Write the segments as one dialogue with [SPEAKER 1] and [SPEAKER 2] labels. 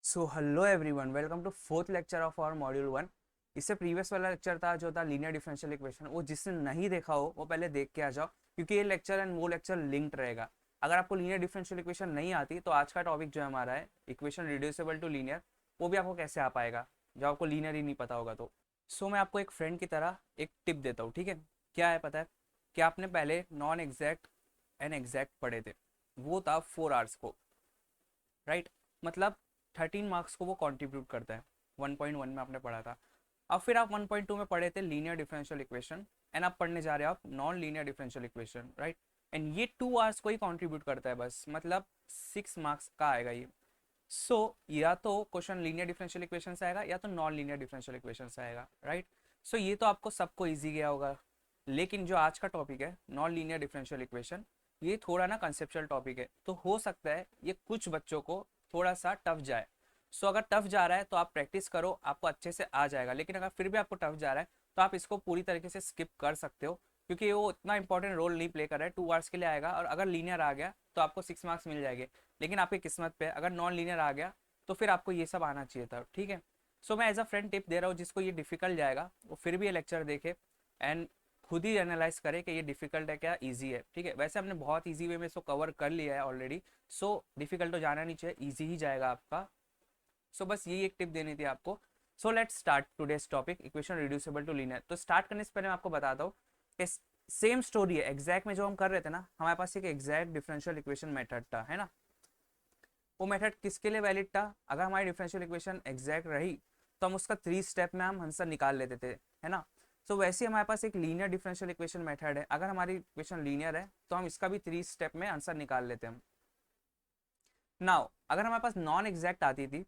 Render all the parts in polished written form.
[SPEAKER 1] So hello everyone, welcome to fourth lecture of our module 1। इससे previous वाला lecture था जो था लीनियर डिफरेंशियल इक्वेशन। वो जिसने नहीं देखा हो वो पहले देख के आ जाओ, क्योंकि ये लेक्चर एंड वो लेक्चर लिंक्ड रहेगा। अगर आपको लीनियर डिफरेंशियल इक्वेशन नहीं आती तो आज का टॉपिक जो हमारा है इक्वेशन रिड्यूसिबल टू लीनियर, वो भी आपको कैसे आ पाएगा जब आपको लीनियर ही नहीं पता होगा तो। मैं आपको एक फ्रेंड की तरह एक टिप देता हूँ, ठीक है। क्या है पता है कि आपने पहले नॉन एग्जैक्ट एंड एग्जैक्ट पढ़े थे, वो था 4 आवर्स को, राइट। मतलब 13 मार्क्स को वो कंट्रीब्यूट करता है। 1.1 में आपने पढ़ा था। अब फिर आप 1.2 में पढ़े थे लीनियर डिफरेंशियल इक्वेशन, एंड आप पढ़ने जा रहे हो आप non linear differential equation, right. And ये 2 आवर्स को ही कंट्रीब्यूट करता है बस, मतलब 6 मार्क्स का आएगा ये। या तो क्वेश्चन लीनियर डिफरेंशियल इक्वेशन से आएगा या तो नॉन लीनियर डिफरेंशियल इक्वेशन से आएगा, राइट। ये तो आपको सबको ईजी गया होगा। लेकिन जो आज का टॉपिक है नॉन लीनियर डिफरेंशियल इक्वेशन, ये थोड़ा ना कंसेप्चुअल टॉपिक है, तो हो सकता है ये कुछ बच्चों को थोड़ा सा टफ जाए। अगर टफ जा रहा है तो आप प्रैक्टिस करो, आपको अच्छे से आ जाएगा। लेकिन अगर फिर भी आपको टफ जा रहा है तो आप इसको पूरी तरीके से स्किप कर सकते हो, क्योंकि वो इतना इंपॉर्टेंट रोल नहीं प्ले कर रहा है। 2 आवर्स के लिए आएगा, और अगर लीनियर आ गया तो आपको 6 मार्क्स मिल जाएंगे। लेकिन आपकी किस्मत पे अगर नॉन लीनियर आ गया तो फिर आपको ये सब आना चाहिए था, ठीक है। मैं एज अ फ्रेंड टिप दे रहा हूँ, जिसको ये डिफिकल्ट जाएगा वो फिर भी ये लेक्चर देखे एंड खुद ही एनालाइज करे कि ये डिफिकल्ट है क्या इजी है, ठीक है। वैसे हमने बहुत इजी वे में इसको कवर कर लिया है ऑलरेडी। डिफिकल्ट तो जाना नहीं चाहिए, इजी ही जाएगा आपका। बस यही एक टिप देनी थी आपको। Let's start today's topic equation reducible to linear. तो स्टार्ट करने से पहले मैं आपको बताता हूँ कि सेम स्टोरी है एग्जैक्ट में जो हम कर रहे थे ना, हमारे पास एक एग्जैक्ट डिफरेंशियल इक्वेशन मेथड था, है ना। वो मेथड किसके लिए वैलिड था? अगर हमारी डिफरेंशियल इक्वेशन एग्जैक्ट रही तो हम उसका 3 स्टेप में हम आंसर निकाल लेते थे, है ना। वैसे हमारे पास एक लीनियर डिफरेंशियल इक्वेशन मेथड है। अगर हमारी इक्वेशन लीनियर है तो हम इसका भी 3 स्टेप में आंसर निकाल लेते हैं हम। नाउ अगर हमारे पास नॉन एग्जैक्ट आती थी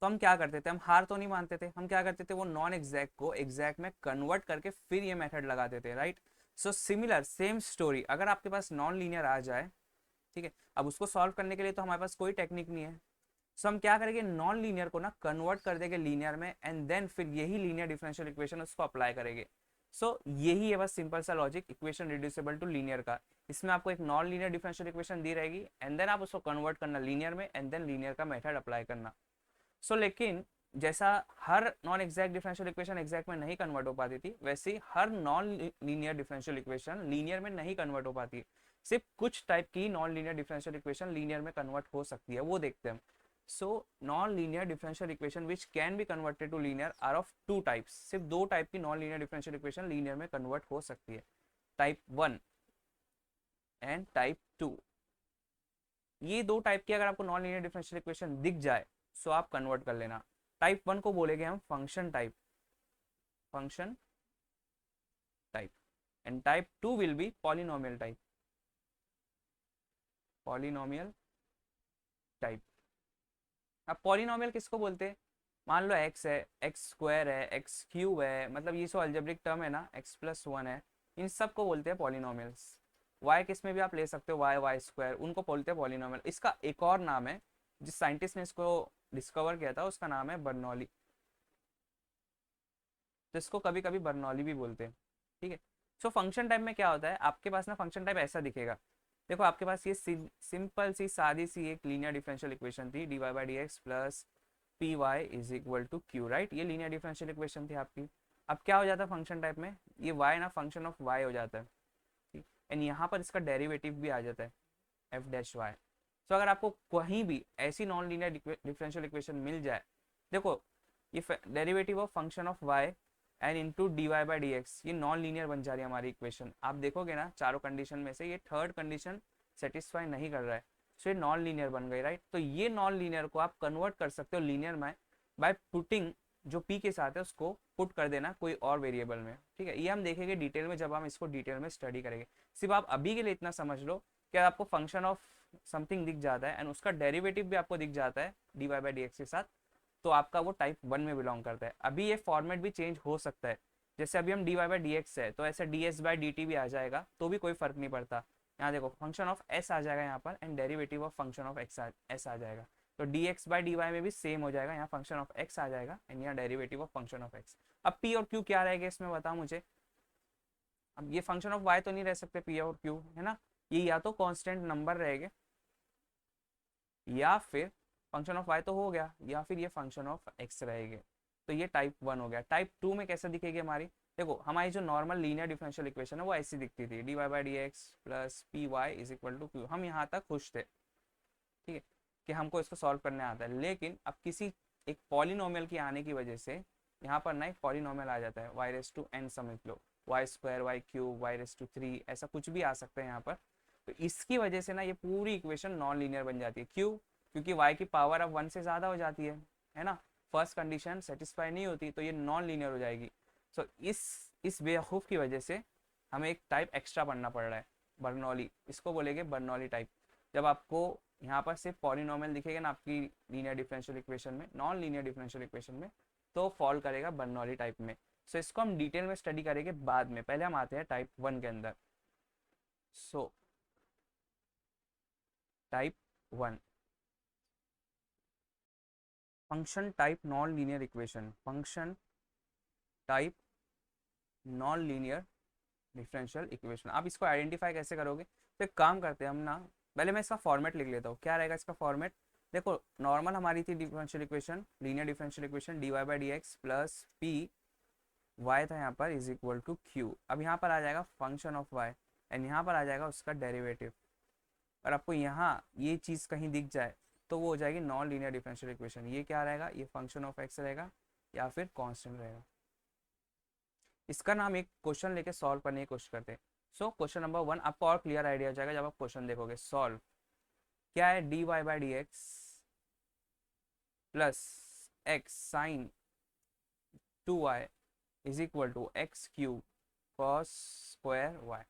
[SPEAKER 1] तो हम क्या करते थे? हम हार तो नहीं मानते थे, हम क्या करते थे, वो नॉन एग्जैक्ट को एग्जैक्ट में कन्वर्ट करके फिर ये मेथड लगाते थे, राइट। सिमिलर सेम स्टोरी, अगर आपके पास नॉन लीनियर आ जाए, ठीक है। अब उसको सॉल्व करने के लिए तो हमारे पास कोई टेक्निक नहीं है। हम क्या करेंगे, नॉन लीनियर को ना कन्वर्ट कर देंगे लीनियर में, एंड देन फिर यही लीनियर डिफरेंशियल इक्वेशन उसको अप्लाई करेंगे। यही है बस सिंपल सा logic equation reducible to linear का। इसमें आपको एक नॉन लीनियर डिफरेंशियल इक्वेशन दी रहेगी, एंड देन आप उसको कन्वर्ट करना लीनियर में, एंड देन लीनियर का मेथड अप्लाई करना। लेकिन जैसा हर non exact differential equation exact में नहीं कन्वर्ट हो पाती थी, वैसे ही हर non linear differential equation linear में नहीं कन्वर्ट हो पाती। सिर्फ कुछ टाइप की non linear differential equation linear में कन्वर्ट हो सकती है, वो देखते हैं हम। Non linear differential equation which can be converted to linear are of 2 types. सिर्फ 2 टाइप की non linear differential equation linear में कन्वर्ट हो सकती है, टाइप 1 एंड टाइप 2। ये 2 टाइप की अगर आपको नॉन लीनियर डिफरेंशियल इक्वेशन दिख जाए आप कन्वर्ट कर लेना। टाइप 1 को बोलेंगे हम function type, function type. And type 2 will be polynomial type, polynomial type. अब पॉलिनोमियल किसको बोलते हैं? मान लो एक्स है, एक्स स्क्वायर है, एक्स क्यूब है, मतलब ये सब अल्जेब्रिक टर्म है ना, एक्स+1 है, इन सब को बोलते हैं पॉलिनोमियल्स। वाई किस में भी आप ले सकते हो, वाई वाई स्क्वायर, उनको बोलते हैं पॉलिनोमियल। इसका एक और नाम है, जिस साइंटिस्ट ने इसको डिस्कवर किया था उसका नाम है बर्नौली, जिसको कभी कभी बर्नौली भी बोलते हैं, ठीक है। फंक्शन टाइप में क्या होता है, आपके पास ना फंक्शन टाइप ऐसा दिखेगा। देखो आपके पास ये सिंपल सी सादी सी एक लीनियर डिफरेंशियल इक्वेशन थी, dy/dx plus P Y is equal to Q, right. ये लीनियर डिफरेंशियल इक्वेशन थी आपकी। अब क्या हो जाता है फंक्शन टाइप में, ये y ना फंक्शन ऑफ y हो जाता है, ठीक। एंड यहाँ पर इसका डेरिवेटिव भी आ जाता है f'(y). अगर आपको कहीं भी ऐसी नॉन लीनियर डिफरेंशियल इक्वेशन मिल जाए, देखो ये derivative of function of y and into dy/dx, ये नॉन लीनियर बन जा रही है हमारी इक्वेशन। आप देखोगे ना चारों कंडीशन में से ये थर्ड कंडीशन सेटिस्फाई नहीं कर रहा है, ये नॉन लीनियर बन गई, राइट। तो ये नॉन लीनियर को आप कन्वर्ट कर सकते हो लीनियर में बाय पुटिंग, जो p के साथ है उसको पुट कर देना कोई और वेरिएबल में, ठीक है। ये हम देखेंगे डिटेल में जब हम इसको डिटेल में स्टडी करेंगे। सिर्फ आप अभी के लिए इतना समझ लो कि आपको फंक्शन ऑफ समथिंग दिख जाता है एंड उसका डेरिवेटिव भी आपको दिख जाता है dy/dx के साथ, तो आपका वो टाइप 1 में बिलोंग करता है। अभी ये फॉर्मेट भी चेंज हो सकता है, जैसे अभी हम dy/dx है तो ऐसे ds/dt भी आ जाएगा, तो भी कोई फर्क नहीं पड़ता। यहाँ देखो फंक्शन ऑफ s आ जाएगा यहाँ पर, and derivative of function of s आ जाएगा। तो dx/dy में भी सेम हो जाएगा, यहाँ फंक्शन ऑफ x आ जाएगा एंड यहाँ derivative of function of x। अब p और q क्या रहेगा इसमें बताओ मुझे। अब ये फंक्शन ऑफ y तो नहीं रह सकते p और q, है ना। ये या तो कांस्टेंट नंबर रहेंगे या फिर फंक्शन ऑफ वाई तो हो गया, या फिर ये फंक्शन ऑफ एक्स रहेगी, तो ये टाइप 1 हो गया। टाइप 2 में कैसे दिखेगी हमारी, देखो हमारी जो नॉर्मल लीनियर डिफरेंशियल इक्वेशन है वो ऐसी दिखती थी, D Y by D x plus P Y is equal to Q. हम यहाँ तक खुश थे, ठीक है, कि हमको इसको सॉल्व करने आता है। लेकिन अब किसी एक पॉलिनोमियल की आने की वजह से यहाँ पर ना एक पॉलिनोमियल आ जाता है, वाई रेस टू एन समझ लो, Y square Y cube Y raise to 3, ऐसा कुछ भी आ सकता है यहाँ पर। तो इसकी वजह से ना ये पूरी इक्वेशन नॉन लीनियर बन जाती है। क्यों? क्योंकि y की पावर अब 1 से ज़्यादा हो जाती है ना, फर्स्ट कंडीशन सेटिस्फाई नहीं होती, तो ये नॉन लीनियर हो जाएगी। सो इस बेवकूफ़ की वजह से हमें एक टाइप एक्स्ट्रा पढ़ना पड़ रहा है, बर्नौली, इसको बोलेंगे बर्नौली टाइप। जब आपको यहाँ पर सिर्फ पॉलिनोमियल दिखेगा ना आपकी लीनियर डिफरेंशियल इक्वेशन में, नॉन लीनियर डिफरेंशियल इक्वेशन में, तो फॉल करेगा बर्नौली टाइप में। सो इसको हम डिटेल में स्टडी करेंगे बाद में, पहले हम आते हैं टाइप 1 के अंदर। So type 1, function type non linear equation, function type non linear differential equation. आप इसको आइडेंटिफाई कैसे करोगे, तो एक काम करते हैं हम ना, पहले मैं इसका फॉर्मेट लिख लेता हूँ। क्या रहेगा इसका फॉर्मेट, देखो नॉर्मल हमारी थी differential equation, linear differential equation D Y by D x plus P Y था यहाँ पर इज इक्वल टू क्यू। अब यहाँ पर आ जाएगा फंक्शन ऑफ वाई एंड यहाँ पर आ जाएगा उसका डेरिवेटिव। और आपको यहाँ ये चीज़ कहीं दिख जाए तो वो हो जाएगी नॉन लीनियर डिफरेंशियल इक्वेशन। ये क्या रहेगा, ये फंक्शन ऑफ एक्स रहेगा या फिर कांस्टेंट रहेगा। इसका नाम एक क्वेश्चन लेके सॉल्व करने की कोशिश करते हैं। सो क्वेश्चन नंबर 1 आपको और क्लियर आइडिया हो जाएगा जब आप क्वेश्चन देखोगे। सॉल्व क्या है, d Y by D x plus x sine 2y is equal to x cube cos square y.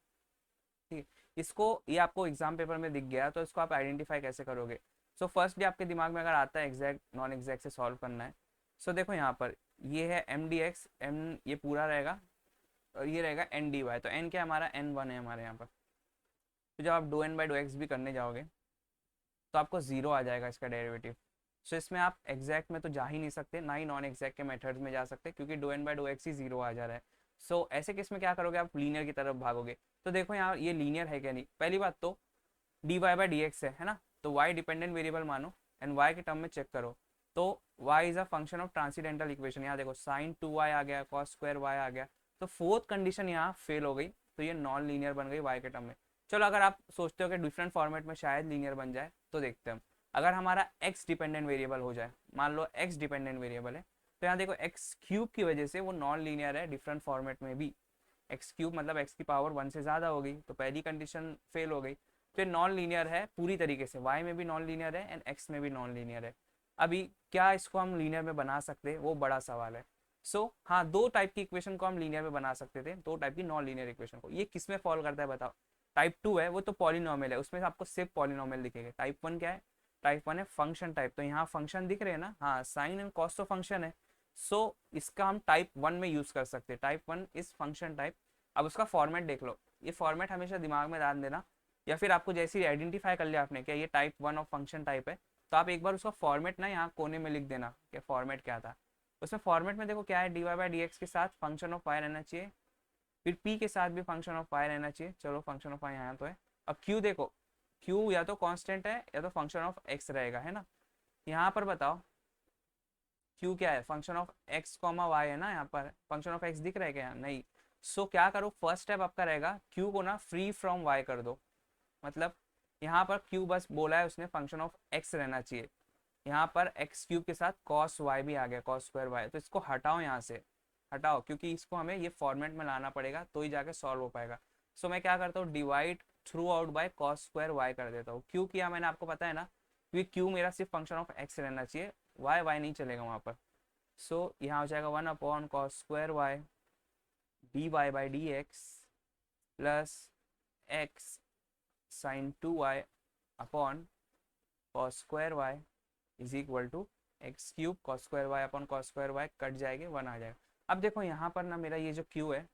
[SPEAKER 1] ठीक है, इसको ये आपको एग्जाम पेपर में दिख गया तो इसको आप आइडेंटिफाई कैसे करोगे। सो फर्स्ट डे आपके दिमाग में अगर आता है एग्जैक्ट नॉन एग्जैक्ट से सॉल्व करना है। सो देखो यहाँ पर ये है एम डी एक्स, एम ये पूरा रहेगा और ये रहेगा एन डी वाई। तो एन क्या हमारा एन 1 है हमारे यहाँ पर। तो जब आप do N by dough x भी करने जाओगे तो आपको जीरो आ जाएगा इसका डेरिवेटिव। सो इसमें आप एग्जैक्ट में तो जा ही नहीं सकते, ना ही नॉन एग्जैक्ट के मेथड्स में जा सकते, क्योंकि डो एन बाई डो एक्स ही जीरो आ जा रहा है। सो ऐसे केस में क्या करोगे, आप लीनियर की तरफ भागोगे। तो देखो यहाँ ये लीनियर है क्या नहीं, पहली बात तो d Y by D x है ना, तो वाई डिपेंडेंट वेरिएबल मानो एंड वाई के टर्म में चेक करो तो y is a function of transcendental equation. यहाँ देखो साइन 2y आ गया, कॉस स्क्वायर वाई आ गया, तो फोर्थ कंडीशन यहाँ फेल हो गई, तो ये नॉन लीनियर बन गई वाई के टर्म में। चलो अगर आप सोचते हो कि डिफरेंट फॉर्मेट में शायद लीनियर बन जाए तो देखते हैं हम। अगर हमारा x डिपेंडेंट वेरिएबल हो जाए, मान लो x डिपेंडेंट वेरिएबल है, तो यहाँ देखो x क्यूब की वजह से वो नॉन लीनियर है डिफरेंट फॉर्मेट में भी। एक्स क्यूब मतलब x की पावर 1 से ज़्यादा हो गई, तो पहली कंडीशन फेल हो गई। तो नॉन लीनियर है पूरी तरीके से, y में भी नॉन लीनियर है एंड x में भी नॉन लीनियर है। अभी क्या इसको हम लीनियर में बना सकते हैं, वो बड़ा सवाल है। हाँ, दो टाइप की इक्वेशन को हम लीनियर में बना सकते थे, दो टाइप की नॉन लीनियर इक्वेशन को। ये किस में फॉल करता है बताओ। टाइप 2 है वो तो पॉलिनोमियल है, उसमें से आपको सिर्फ पॉलिनोमियल दिखेगा। टाइप 1 क्या है, टाइप 1 है फंक्शन टाइप। तो यहाँ फंक्शन दिख रहे हैं ना, हाँ साइन एंड कॉस तो फंक्शन है। इसका हम टाइप 1 में यूज कर सकते हैं, टाइप 1 इज फंक्शन टाइप। अब उसका फॉर्मेट देख लो, ये फॉर्मेट हमेशा दिमाग में डाल देना, या फिर आपको जैसे ही आइडेंटिफाई कर लिया आपने क्या ये टाइप 1 ऑफ फंक्शन टाइप है, तो आप एक बार उसका फॉर्मेट ना यहाँ कोने में लिख देना कि फॉर्मेट क्या था। उसमें फॉर्मेट में देखो क्या है, d Y by D x के साथ फंक्शन ऑफ वाई रहना चाहिए, फिर पी के साथ भी फंक्शन ऑफ वाई रहना चाहिए। चलो फंक्शन ऑफ वाई यहाँ तो है। अब क्यू देखो, क्यू या तो कांस्टेंट है या तो फंक्शन ऑफ एक्स रहेगा, है ना। यहाँ पर बताओ क्यू क्या है, function of x comma y है ना, यहाँ पर फंक्शन ऑफ एक्स दिख रहा है क्या, नहीं। क्या करो, फर्स्ट स्टेप आपका रहेगा क्यू को ना फ्री फ्रॉम वाई कर दो। मतलब यहाँ पर क्यू बस बोला है उसने फंक्शन ऑफ एक्स रहना चाहिए, यहाँ पर एक्स क्यूब के साथ कॉस वाई भी आ गया, कॉस स्क्वायर वाई, तो इसको हटाओ यहाँ से, हटाओ, क्योंकि इसको हमें ये फॉर्मेट में लाना पड़ेगा तो ही जाके सॉल्व हो पाएगा। मैं क्या करता हूँ, divide throughout by cos square y कर देता हूँ। क्यू किया मैंने, आपको पता है ना, क्योंकि क्यू मेरा सिर्फ फंक्शन ऑफ एक्स रहना चाहिए, वाई वाई नहीं चलेगा वहाँ पर। यहाँ हो जाएगा 1 upon cos square y d Y by D x plus x sine 2y upon cos square y is equal to x cube cos square y upon cos square y, cut जाएंगे 1 आ जाएगा। अब देखो यहाँ पर ना मेरा ये जो क्यू है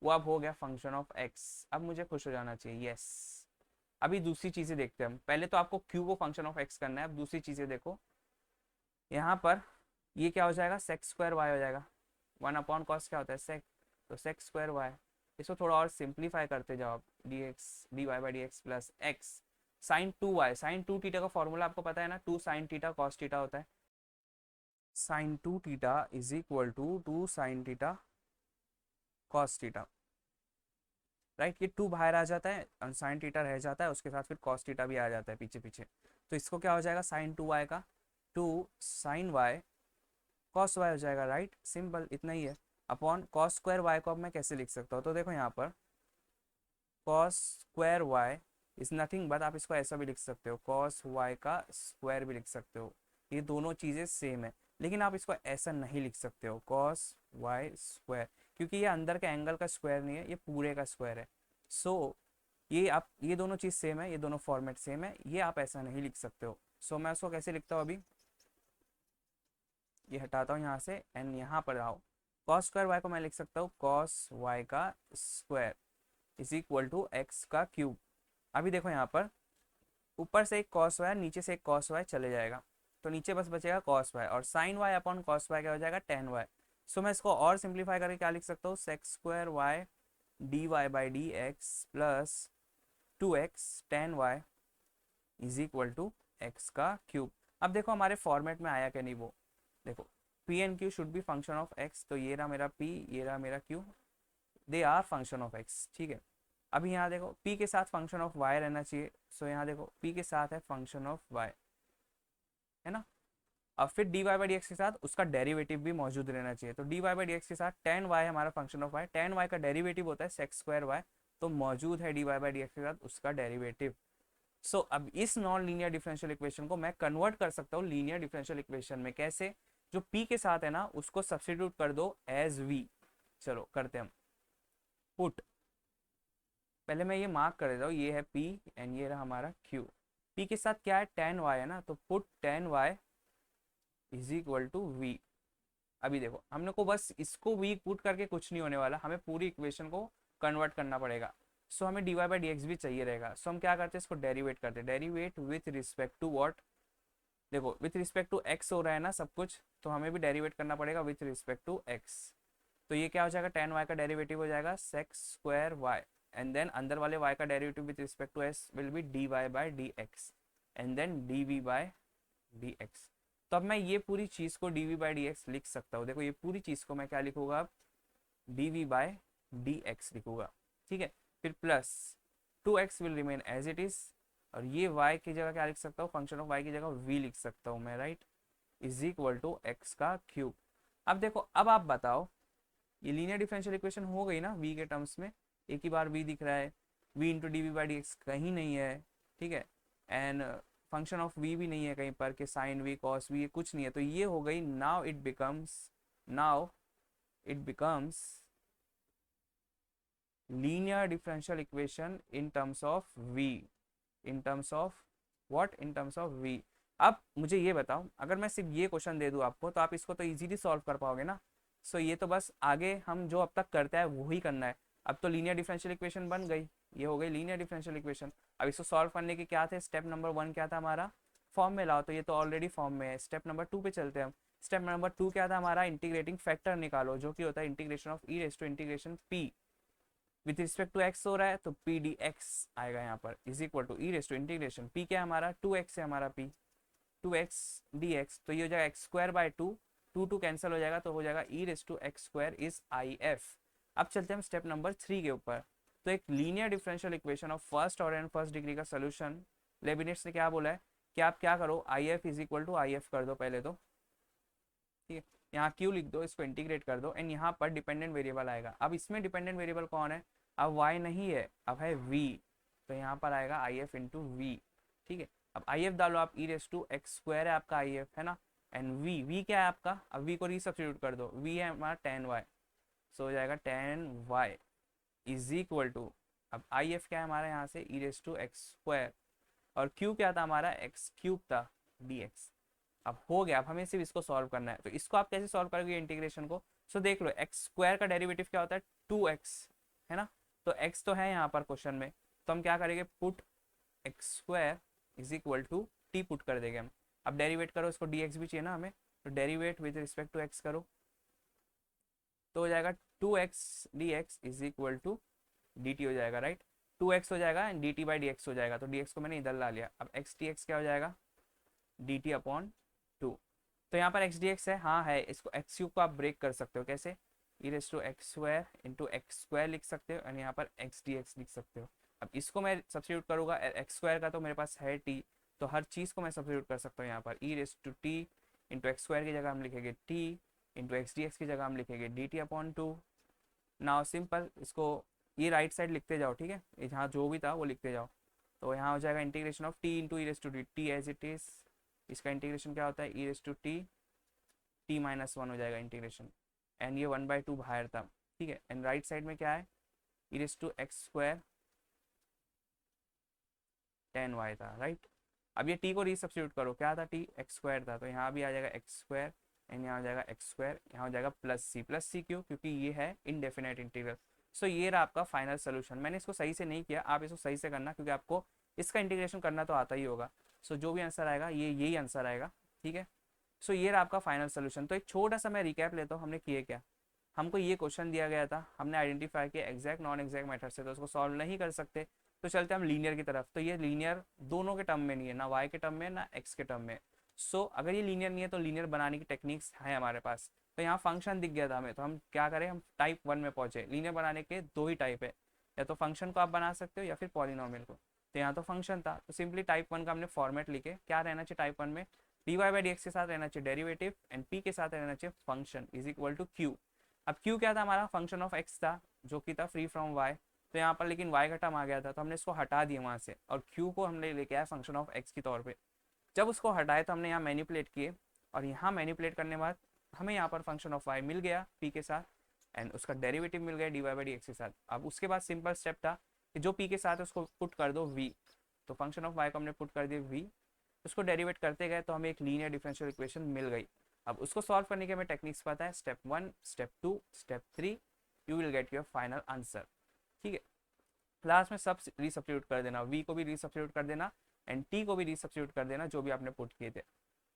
[SPEAKER 1] वो अब हो गया फंक्शन ऑफ एक्स। अब मुझे खुश हो जाना चाहिए, यस। अभी दूसरी चीज़ें देखते हैं हम, पहले तो आपको क्यू को फंक्शन ऑफ एक्स करना है। अब दूसरी चीज़ें देखो, यहाँ पर ये क्या हो जाएगा, सेक्स स्क्वायर वाई हो जाएगा। 1 अपॉन कॉस क्या होता है, सेक, तो सेक्स स्क्वायर वाई। इसको थोड़ा और सिंप्लीफाई करते जाओ आप, d x d Y by D x plus x sine 2y, sine 2 theta का फॉर्मूला आपको पता है ना, 2 साइन थीटा कॉस थीटा होता है। Sine 2 theta is equal to 2 sine theta cos theta, right. ये 2 बाहर आ जाता है और साइन थीटा रह जाता है, उसके साथ फिर कॉस थीटा भी आ जाता है पीछे पीछे। तो इसको क्या हो जाएगा, साइन 2y का 2 साइन वाई कॉस वाई हो जाएगा, राइट। सिंपल इतना ही है। अपॉन कॉस स्क्वायर वाई को अब मैं कैसे लिख सकता हूँ, तो देखो यहाँ पर cos square y is nothing but, आप इसको ऐसा भी लिख सकते हो, कॉस वाई का स्क्वायर भी लिख सकते हो। ये दोनों चीज़ें सेम है, लेकिन आप इसको ऐसा नहीं लिख सकते हो कॉस वाई स्क्वायर, क्योंकि ये अंदर के एंगल का स्क्वायर नहीं है, ये पूरे का स्क्वायर है। सो ये आप, ये दोनों चीज़ सेम है, ये दोनों फॉर्मेट सेम है, ये आप ऐसा नहीं लिख सकते हो। सो मैं उसको कैसे लिखता हूँ अभी, ये हटाता हूँ यहाँ से एंड यहाँ पर आओ। कॉस स्क्वायर वाई को मैं लिख सकता हूँ कॉस वाई का square is equal to x का क्यूब। अभी देखो यहाँ पर ऊपर से एक कॉस वाई, नीचे से एक कॉस वाई चले जाएगा, तो नीचे बस बचेगा कॉस वाई, और sine y upon cos y क्या हो जाएगा, टेन वाई। सो मैं इसको और सिंप्लीफाई करके क्या लिख सकता हूँ, sec square y d Y by D x plus 2x tan y is equal to x का क्यूब। अब देखो हमारे फॉर्मेट में आया क्या नहीं वो, देखो p and q should be function of x, तो ये रहा मेरा p, ये रहा मेरा q, they are function of x, ठीक है। अभी यहाँ देखो p के साथ फंक्शन ऑफ y रहना चाहिए, सो यहाँ देखो p के साथ है फंक्शन ऑफ y, है ना। अब फिर d Y by D x के साथ उसका डेरिवेटिव भी मौजूद रहना चाहिए, तो d Y by D x के साथ टेन वाई हमारा function of y, tan y का डेरिवेटिव होता है सेक्स स्क्वायर वाई, तो मौजूद है d Y by D x के साथ उसका डेरिवेटिव। सो अब इस नॉन लीनियर डिफरेंशियल इक्वेशन को मैं कन्वर्ट कर सकता हूँ लीनियर डिफरेंशियल इक्वेशन में, कैसे, जो p के साथ है ना उसको सब्स्टिट्यूट कर दो एज v। चलो करते हैं हम, पुट, पहले मैं ये मार्क कर देता हूँ, ये है p एंड ये रहा हमारा q। p के साथ क्या है, टेन वाई है ना, तो put tan y is equal to v। अभी देखो हमने को बस इसको v पुट करके कुछ नहीं होने वाला, हमें पूरी इक्वेशन को कन्वर्ट करना पड़ेगा। सो हमें d Y by D x भी चाहिए रहेगा, सो हम क्या करते हैं, इसको डेरिवेट करते हैं, derivate with respect to what, देखो विथ रिस्पेक्ट टू एक्स हो रहा है ना सब कुछ, तो हमें भी डेरिवेट करना पड़ेगा विथ रिस्पेक्ट टू एक्स। तो ये क्या हो जाएगा, टेन वाई का डेरिवेटिव हो जाएगा sec square y, and then अंदर वाले y का derivative with respect to s will be d Y by D x and then d v by D x. तो अब मैं ये पूरी चीज़ को d v by D x लिख सकता हूँ, देखो ये पूरी चीज़ को मैं क्या लिखूंगा अब, d v by D x लिखूंगा, ठीक है। फिर plus 2x will remain as it is, और ये y की जगह क्या लिख सकता हूँ, फंक्शन ऑफ y की जगह v लिख सकता हूँ मैं, right, is equal to x का क्यूब। अब देखो अब आप बताओ, ये लीनियर डिफरेंशियल इक्वेशन हो गई ना v के टर्म्स में, एक ही बार v दिख रहा है, v into d v by D x कहीं नहीं है, ठीक है, एंड फंक्शन ऑफ v भी नहीं है कहीं पर कि साइन v कॉस v, कुछ नहीं है, तो ये हो गई, now it becomes linear differential equation in terms of v, in terms of what, in terms of v। अब मुझे ये बताओ, अगर मैं सिर्फ ये क्वेश्चन दे दूं आपको, तो आप इसको तो इजीली सॉल्व कर पाओगे ना। सो ये तो बस आगे हम जो अब तक करते हैं वही करना है। अब तो लीनियर डिफरेंशियल इक्वेशन बन गई, ये हो गई लीनियर डिफरेंशियल इक्वेशन। अब इसको सॉल्व करने के क्या थे, स्टेप नंबर 1 क्या था हमारा, फॉर्म में लाओ, तो ये तो ऑलरेडी फॉर्म में है। स्टेप नंबर 2 पे चलते हैं हम। स्टेप नंबर 2 क्या था हमारा, इंटीग्रेटिंग फैक्टर निकालो, जो कि होता है integration of e raise to integration p with respect to x हो रहा है, तो पी डी एक्स आएगा यहाँ पर, is equal to e raise to integration p क्या है हमारा, 2x है हमारा p, 2x dx, तो ये हो जाएगा एक्स स्क्वायर बाय 2, 2 कैंसिल हो जाएगा, तो हो जाएगा E raise to x square is I F. अब चलते हैं हम स्टेप नंबर 3 के ऊपर। तो एक linear differential equation of first order and first degree का सोल्यूशन, लेबिनिट्स ने क्या बोला है कि आप क्या करो, I F is equal to I F कर दो पहले तो, ठीक है, यहाँ क्यू लिख दो, इसको इंटीग्रेट कर दो, एंड यहाँ पर डिपेंडेंट वेरिएबल आएगा। अब इसमें डिपेंडेंट वेरिएबल कौन है, अब y नहीं है, अब है v, तो यहाँ पर आएगा आई एफ इंटू वी, ठीक है। अब आई एफ डालो आप, e raise to x square है आपका आई एफ, है ना, एंड v क्या है आपका, अब v को रीसब्स्टिट्यूट कर दो, v है हमारा टेन वाई, सो हो जाएगा tan y is equal to, अब आई एफ क्या है हमारा यहाँ से, e raise to x square, और q क्या था हमारा, एक्स क्यूब था डी एक्स। अब हो गया, अब हमें सिर्फ इसको सॉल्व करना है, तो इसको आप कैसे सॉल्व करोगे इंटीग्रेशन को, सो देख लो, एक्स स्क्वायर का डेरिवेटिव क्या होता है, 2x, है ना, तो x तो है यहाँ पर क्वेश्चन में, तो हम क्या करेंगे, put x square is equal to t put कर देंगे हम। अब डेरिवेट करो, इसको dx भी चाहिए ना हमें, तो derivate with respect to x करो, तो हो जाएगा 2x dx is equal to dt हो जाएगा, राइट। 2x हो जाएगा and dt by D x हो जाएगा, तो dx को मैंने इधर ला लिया। अब x dx क्या हो जाएगा, dt अपॉन 2। तो यहाँ पर x dx है, हाँ है, इसको x क्यूब को आप ब्रेक कर सकते हो, कैसे, E raise to x square into X square लिख सकते हो, और यहाँ पर x dx लिख सकते हो। अब इसको मैं सब्स्टिट्यूट करूँगा, एक्स स्क्वायर का तो मेरे पास है t, तो हर चीज़ को मैं सब्स्टिट्यूट कर सकता हूँ यहाँ पर। E raise to T into X square की जगह हम लिखेंगे t, into x D x की जगह हम लिखेंगे dt अपॉन 2। नाउ सिंपल, इसको ये राइट साइड लिखते जाओ, ठीक है, ये जहाँ जो भी था वो लिखते जाओ। तो यहाँ हो जाएगा integration of t into e raise to t, t as it is, इसका इंटीग्रेशन क्या होता है, e raise to t, t minus 1 हो जाएगा इंटीग्रेशन, एंड ये 1/2 बाहर था, ठीक है। एंड राइट साइड में क्या है, e raise to x square 10y था, राइट। अब ये t को रीसब्स्टिट्यूट करो, क्या था t, एक्स स्क्वायर था, तो यहाँ भी आ जाएगा एक्स स्क्वायर, एंड यहाँ हो जाएगा एक्स स्क्वायर, यहाँ हो जाएगा प्लस सी क्यों, क्योंकि ये है इनडेफिनेट इंटीग्रल। सो ये रहा आपका फाइनल सोल्यूशन। मैंने इसको सही से नहीं किया, आप इसको सही से करना, क्योंकि आपको इसका इंटीग्रेशन करना तो आता ही होगा। सो जो भी आंसर आएगा ये यही आंसर आएगा, ठीक है। सो ये रहा आपका फाइनल सोल्यूशन। तो एक छोटा सा मैं रिकैप लेता हूँ, हमने किए क्या, हमको ये क्वेश्चन दिया गया था, हमने आइडेंटिफाई किया एग्जैक्ट नॉन एग्जैक्ट मेथड से तो उसको सॉल्व नहीं कर सकते, तो चलते हम लीनियर की तरफ। तो ये लीनियर दोनों के टर्म में नहीं है, ना y के टर्म में ना x के टर्म में। सो अगर ये लीनियर नहीं है तो लीनियर बनाने की टेक्निक्स है हमारे पास। तो यहाँ फंक्शन दिख गया था हमें, तो हम क्या करें, हम टाइप 1 में पहुंचे। लीनियर बनाने के दो ही टाइप है, या तो फंक्शन को आप बना सकते हो या फिर पॉलिनोमियल को। तो यहाँ तो फंक्शन था, तो सिंपली टाइप 1 का हमने फॉर्मेट लिखे, क्या रहना चाहिए टाइप 1 में, dy बाई डी एक्स के साथ रहना चाहिए डेरिवेटिव, एंड p के साथ रहना चाहिए function is equal to q। अब q क्या था हमारा, फंक्शन ऑफ x था, जो कि था फ्री फ्रॉम y। तो यहाँ पर लेकिन y का टर्म आ गया था, तो हमने इसको हटा दिया वहाँ से, और q को हमने लेके आया फंक्शन ऑफ x के तौर पे। जब उसको हटाए तो हमने यहाँ मैनिपुलेट किए, और यहाँ मैनिपुलेट करने के बाद हमें यहाँ पर फंक्शन ऑफ y मिल गया p के साथ, एंड उसका डेरिवेटिव मिल गया dy बाई डी एक्स के साथ। अब उसके बाद सिंपल स्टेप था कि जो p के साथ है उसको पुट कर दो v, तो फंक्शन ऑफ y को हमने पुट कर दिया v, उसको डेरिवेट करते गए तो हमें एक लीनियर डिफरेंशियल इक्वेशन मिल गई। अब उसको सॉल्व करने के हमें टेक्निक्स पता है, step 1, step 2, step 3, you will get your final answer, ठीक है। लास्ट में सब रीसब्स्टिट्यूट कर देना, v को भी रीसब्स्टिट्यूट कर देना, एंड t को भी रीसब्स्टिट्यूट कर देना, जो भी आपने पुट किए थे।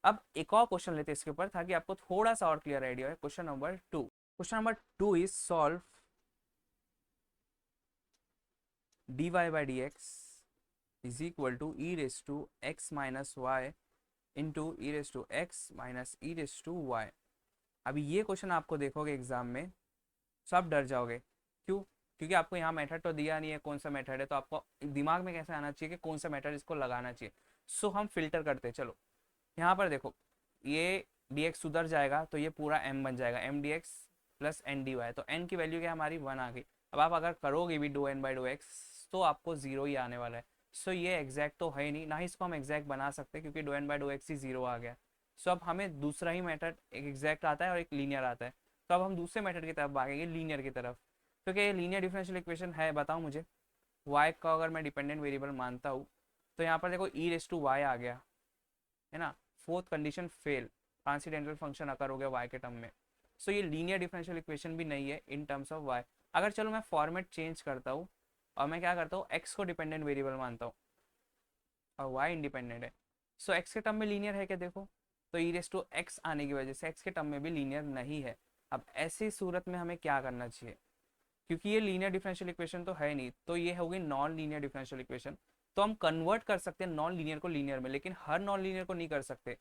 [SPEAKER 1] अब एक और क्वेश्चन लेते हैं इसके ऊपर, ताकि आपको थोड़ा सा और क्लियर आइडिया है। Question number 2, question number 2 is solve dy by D x is equal to e raise to x minus y into e raise to x minus e raise to y. अभी ये question आपको देखोगे exam में, सब डर जाओगे, क्यों, क्योंकि आपको यहाँ मेथड तो दिया नहीं है कौन सा मेथड है, तो आपको दिमाग में कैसे आना चाहिए कि कौन सा मेथड इसको लगाना चाहिए। सो हम फिल्टर करते हैं, चलो यहाँ पर देखो, ये dx उधर जाएगा तो ये पूरा m बन जाएगा, m dx plus n dy, तो n की वैल्यू क्या हमारी 1 आ गई। अब आप अगर करोगे भी do n by dough x तो आपको 0 ही आने वाला है। सो ये एग्जैक्ट तो है ही नहीं, ना ही इसको हम एग्जैक्ट बना सकते क्योंकि डो n बाई डो एक्स ही 0 आ गया। सो अब हमें दूसरा ही मेथड, एक एग्जैक्ट आता है और एक लीनियर आता है, तो अब हम दूसरे मेथड की तरफ भागेंगे, लीनियर की तरफ। क्योंकि ये लीनियर डिफरेंशियल इक्वेशन है, बताओ मुझे, y का अगर मैं डिपेंडेंट वेरिएबल मानता हूँ, तो यहाँ पर देखो ई रेस टू वाई आ गया है ना, fourth condition fail, transcendental function occur हो गया y के टर्म में। सो ये लीनियर डिफरेंशियल इक्वेशन भी नहीं है इन टर्म्स ऑफ y। अगर चलो मैं फॉर्मेट चेंज करता हूँ और मैं क्या करता हूँ, x को डिपेंडेंट वेरिएबल मानता हूँ और y इंडिपेंडेंट है, सो x के टर्म में लीनियर है क्या, देखो, तो ई रेस टू एक्स आने की वजह से x के टर्म में भी लीनियर नहीं है। अब ऐसी सूरत में हमें क्या करना चाहिए, क्योंकि ये लीनियर डिफरेंशियल इक्वेशन तो है नहीं, तो ये होगी नॉन लीनियर डिफरेंशियल इक्वेशन। तो हम कन्वर्ट कर सकते हैं नॉन लीनियर को लीनियर में, लेकिन हर नॉन लीनियर को नहीं कर सकते।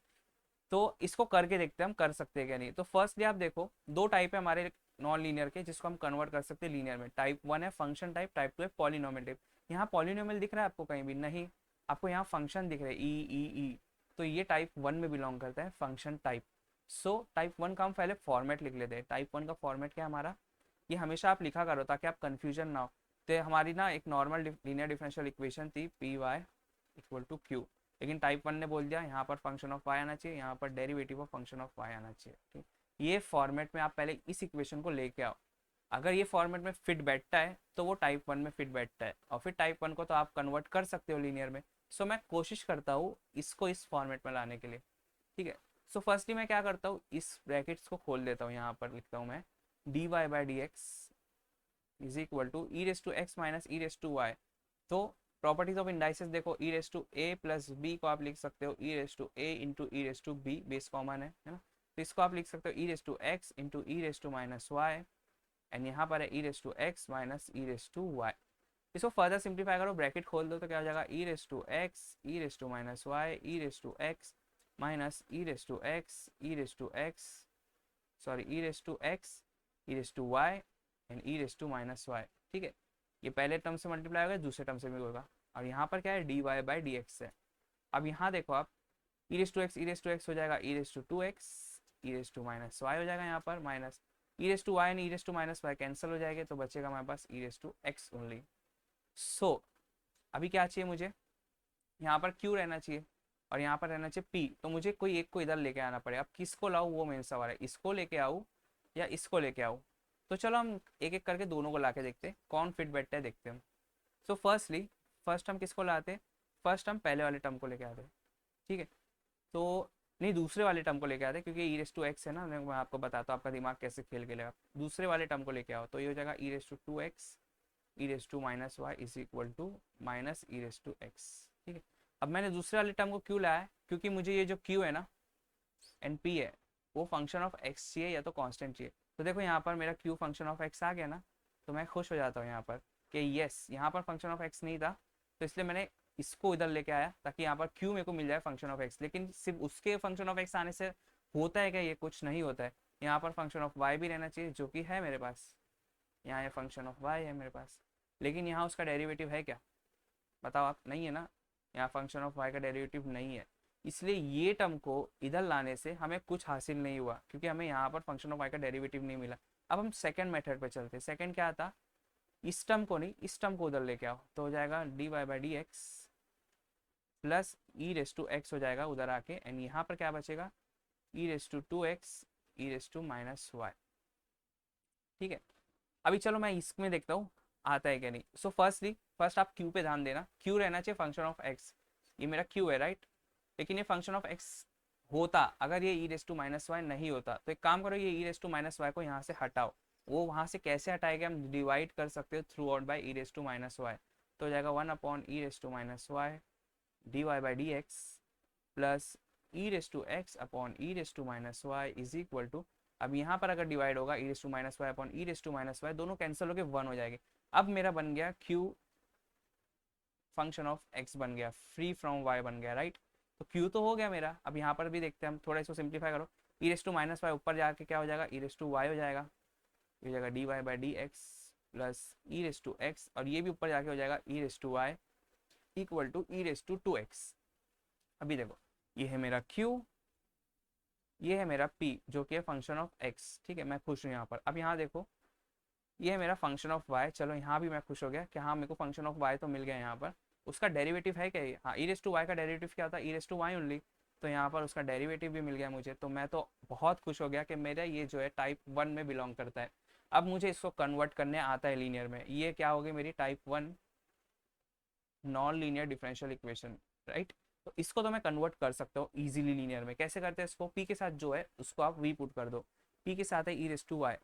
[SPEAKER 1] तो इसको करके देखते हैं हम कर सकते हैं क्या नहीं। तो फर्स्टली आप देखो, दो टाइप है हमारे नॉन लीनियर के जिसको हम कन्वर्ट कर सकते हैं लीनियर में। टाइप 1 है फंक्शन टाइप, टाइप 2 है पॉलिनोमियल टाइप। यहाँ पॉलिनोमियल दिख रहा है आपको कहीं भी, नहीं, आपको यहाँ फंक्शन दिख रहा है ई ई ई, तो ये टाइप 1 में बिलोंग करता है, फंक्शन टाइप। सो टाइप 1 का हम पहले फॉर्मेट लिख लेते हैं। टाइप 1 का फॉर्मेट क्या है हमारा, ये हमेशा आप लिखा करो ताकि आप कंफ्यूजन ना हो। तो हमारी ना एक नॉर्मल लीनियर डिफरेंशियल इक्वेशन थी p y equal to q, लेकिन टाइप 1 ने बोल दिया यहाँ पर फंक्शन ऑफ वाई आना चाहिए, यहाँ पर derivative of function of y आना चाहिए, ठीक। ये फॉर्मेट में आप पहले इस इक्वेशन को लेके आओ। अगर ये फॉर्मेट में फिट बैठता है तो वो टाइप 1 में फिट बैठता है, और फिर टाइप 1 को तो आप कन्वर्ट कर सकते हो लीनियर में। सो मैं कोशिश करता हूँ इसको इस फॉर्मेट में लाने के लिए, ठीक है। सो फर्स्टली मैं क्या करता हूँ, इस ब्रैकेट्स को खोल देता हूँ, यहाँ पर लिखता हूँ मैं dy by D x is equal to e raise to x minus e raise to y. तो प्रॉपर्टीज ऑफ इंडाइसेस देखो, e raise to a plus b को आप लिख सकते हो e raise to a into e raise to b, base common है ना, तो इसको आप लिख सकते हो e raise to x into e raise to minus y, and यहाँ पर है e raise to x minus e raise to y. इसको फर्दर सिंप्लीफाई करो, ब्रैकेट खोल दो तो क्या हो जाएगा, e raise to x e raise to minus y e raise to x minus e raise to x e raise to x, sorry e raise to x e raise to y and e raise to minus y. ठीक है, ये पहले term से multiply होगा, दूसरे term से भी होगा, और यहाँ पर क्या है, d Y by D x है। अब यहाँ देखो आप, ई रेस टू एक्स हो जाएगा e raise to two x e raise to minus y हो जाएगा, यहाँ पर minus e raise to y and e raise to minus y cancel हो जाएंगे, तो बचेगा हमारे पास e raise to x only. So अभी क्या चाहिए मुझे, यहाँ पर क्यू रहना चाहिए और यहाँ पर रहना चाहिए पी, तो मुझे कोई एक को इधर लेके आना पड़ेगा। अब किसको लाऊं वो मेन सवाल है, इसको लेके आऊँ या इसको लेके आऊँ। तो चलो हम एक एक करके दोनों को ला के देखते हैं कौन फिट बैठता है, देखते हैं हम। सो फर्स्टली फर्स्ट हम किसको लाते, फर्स्ट हम पहले वाले टर्म को लेके आते हैं। ठीक है, तो नहीं दूसरे वाले टर्म को लेके आते, क्योंकि ई रेस टू एक्स है ना, मैं आपको बताता हूँ आपका दिमाग कैसे खेल के लेगा। दूसरे वाले टर्म को लेके आओ, तो ये हो जाएगा e raise to two x e raise to minus y is equal to minus e raise to x. ठीक है, अब मैंने दूसरे वाले टर्म को क्यों लाया है, क्योंकि मुझे ये जो क्यू है ना एंड पी है वो फंक्शन ऑफ एक्स चाहिए या तो कांस्टेंट चाहिए। तो देखो यहाँ पर मेरा क्यू फंक्शन ऑफ एक्स आ गया ना, तो मैं खुश हो जाता हूँ यहाँ पर कि यस, यहाँ पर फंक्शन ऑफ एक्स नहीं था, तो इसलिए मैंने इसको इधर लेके आया ताकि यहाँ पर क्यू मेरे को मिल जाए फंक्शन ऑफ एक्स। लेकिन सिर्फ उसके फंक्शन ऑफ एक्स आने से होता है क्या, ये कुछ नहीं होता है। यहाँ पर फंक्शन ऑफ वाई भी रहना चाहिए, जो कि है मेरे पास, यहाँ ये फंक्शन ऑफ वाई है मेरे पास, लेकिन यहाँ उसका डेरिवेटिव है क्या, बताओ आप, नहीं है ना, यहाँ फंक्शन ऑफ वाई का डेरिवेटिव नहीं है। इसलिए ये टर्म को इधर लाने से हमें कुछ हासिल नहीं हुआ, क्योंकि हमें यहाँ पर फंक्शन ऑफ वाई का डेरिवेटिव नहीं मिला। अब हम सेकंड मेथड पे चलते हैं। सेकंड क्या था, इस टर्म को नहीं, इस टर्म को उधर लेके आओ, तो हो जाएगा d Y by D x plus e raise to x हो जाएगा उधर आके, एंड यहाँ पर क्या बचेगा, e raise to two x e raise to minus y. ठीक है, अभी चलो मैं इसमें देखता हूँ आता है क्या नहीं। सो फर्स्ट आप क्यू पे ध्यान देना, क्यू रहना चाहिए फंक्शन ऑफ एक्स, ये मेरा क्यू है राइट, लेकिन ये फंक्शन ऑफ एक्स होता अगर ये e raise to minus Y नहीं होता, तो एक काम करो, ये e raise to minus Y को यहाँ से हटाओ। वो वहाँ से कैसे हटाएगा, हम डिवाइड कर सकते हो throughout by e raise to minus y, तो हो जाएगा one upon e raise to minus y d Y by D x plus e raise to x upon e raise to minus y is equal to, अब यहाँ पर अगर divide होगा e raise to minus y upon e raise to minus y, दोनों cancel होकर one हो जाएंगे। अब मेरा बन गया क्यू फंक्शन ऑफ एक्स बन गया, फ्री फ्रॉम वाई बन गया राइट। तो क्यू तो हो गया मेरा। अब यहाँ पर भी देखते हैं हम, थोड़ा इसको सिंप्लीफाई करो, ई रेस टू माइनस वाई ऊपर जाके क्या हो जाएगा, ई रेस टू वाई हो जाएगा, ये हो जाएगा d Y by D x plus e raise to x, और ये भी ऊपर जाके हो जाएगा e raise to y equal to e raise to two x. अभी देखो, ये है मेरा क्यू, ये है मेरा p जो कि है फंक्शन ऑफ x। ठीक है, मैं खुश हूँ यहाँ पर। अब यहाँ देखो, ये है मेरा फंक्शन ऑफ y, चलो यहाँ भी मैं खुश हो गया कि हाँ मेरे को फंक्शन ऑफ y तो मिल गया यहाँ पर। उसका डेरिवेटिव है क्या ये, हाँ ई रेस टू वाई का डेरिवेटिव क्या होता है, e raise to Y only, तो यहाँ पर उसका डेरिवेटिव भी मिल गया मुझे, तो मैं तो बहुत खुश हो गया कि मेरा ये जो है टाइप 1 में बिलोंग करता है। अब मुझे इसको कन्वर्ट करने आता है लीनियर में, ये क्या होगी मेरी type 1 non linear differential equation right. तो इसको तो मैं कन्वर्ट कर सकता हूँ इजीली लीनियर में। कैसे करते हैं इसको, p के साथ जो है उसको आप v पुट कर दो, p के साथ है ई रेस टू वाई,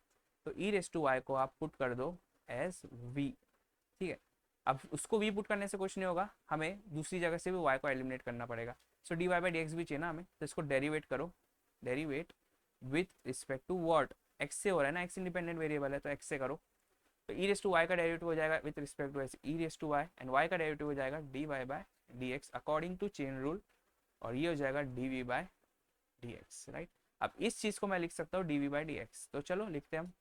[SPEAKER 1] तो ई रेस टू वाई को आप पुट कर दो एज v। ठीक है, अब उसको v पुट करने से कुछ नहीं होगा, हमें दूसरी जगह से भी y को एलिमिनेट करना पड़ेगा। So d Y by D x भी चाहिए ना हमें, तो इसको डेरिवेट करो, derivate with respect to what, x से हो रहा है ना, एक्स इंडिपेंडेंट वेरिएबल है तो एक्स से करो, तो ई रेस टू वाई का डेरिवेटिव हो जाएगा with respect to e raise to y, and y का डेरिवेटिव हो जाएगा d y by d x according to chain rule, और ये हो जाएगा d v by d x right. अब इस चीज़ को मैं लिख सकता हूँ d v by d x, तो चलो लिखते हैं हम,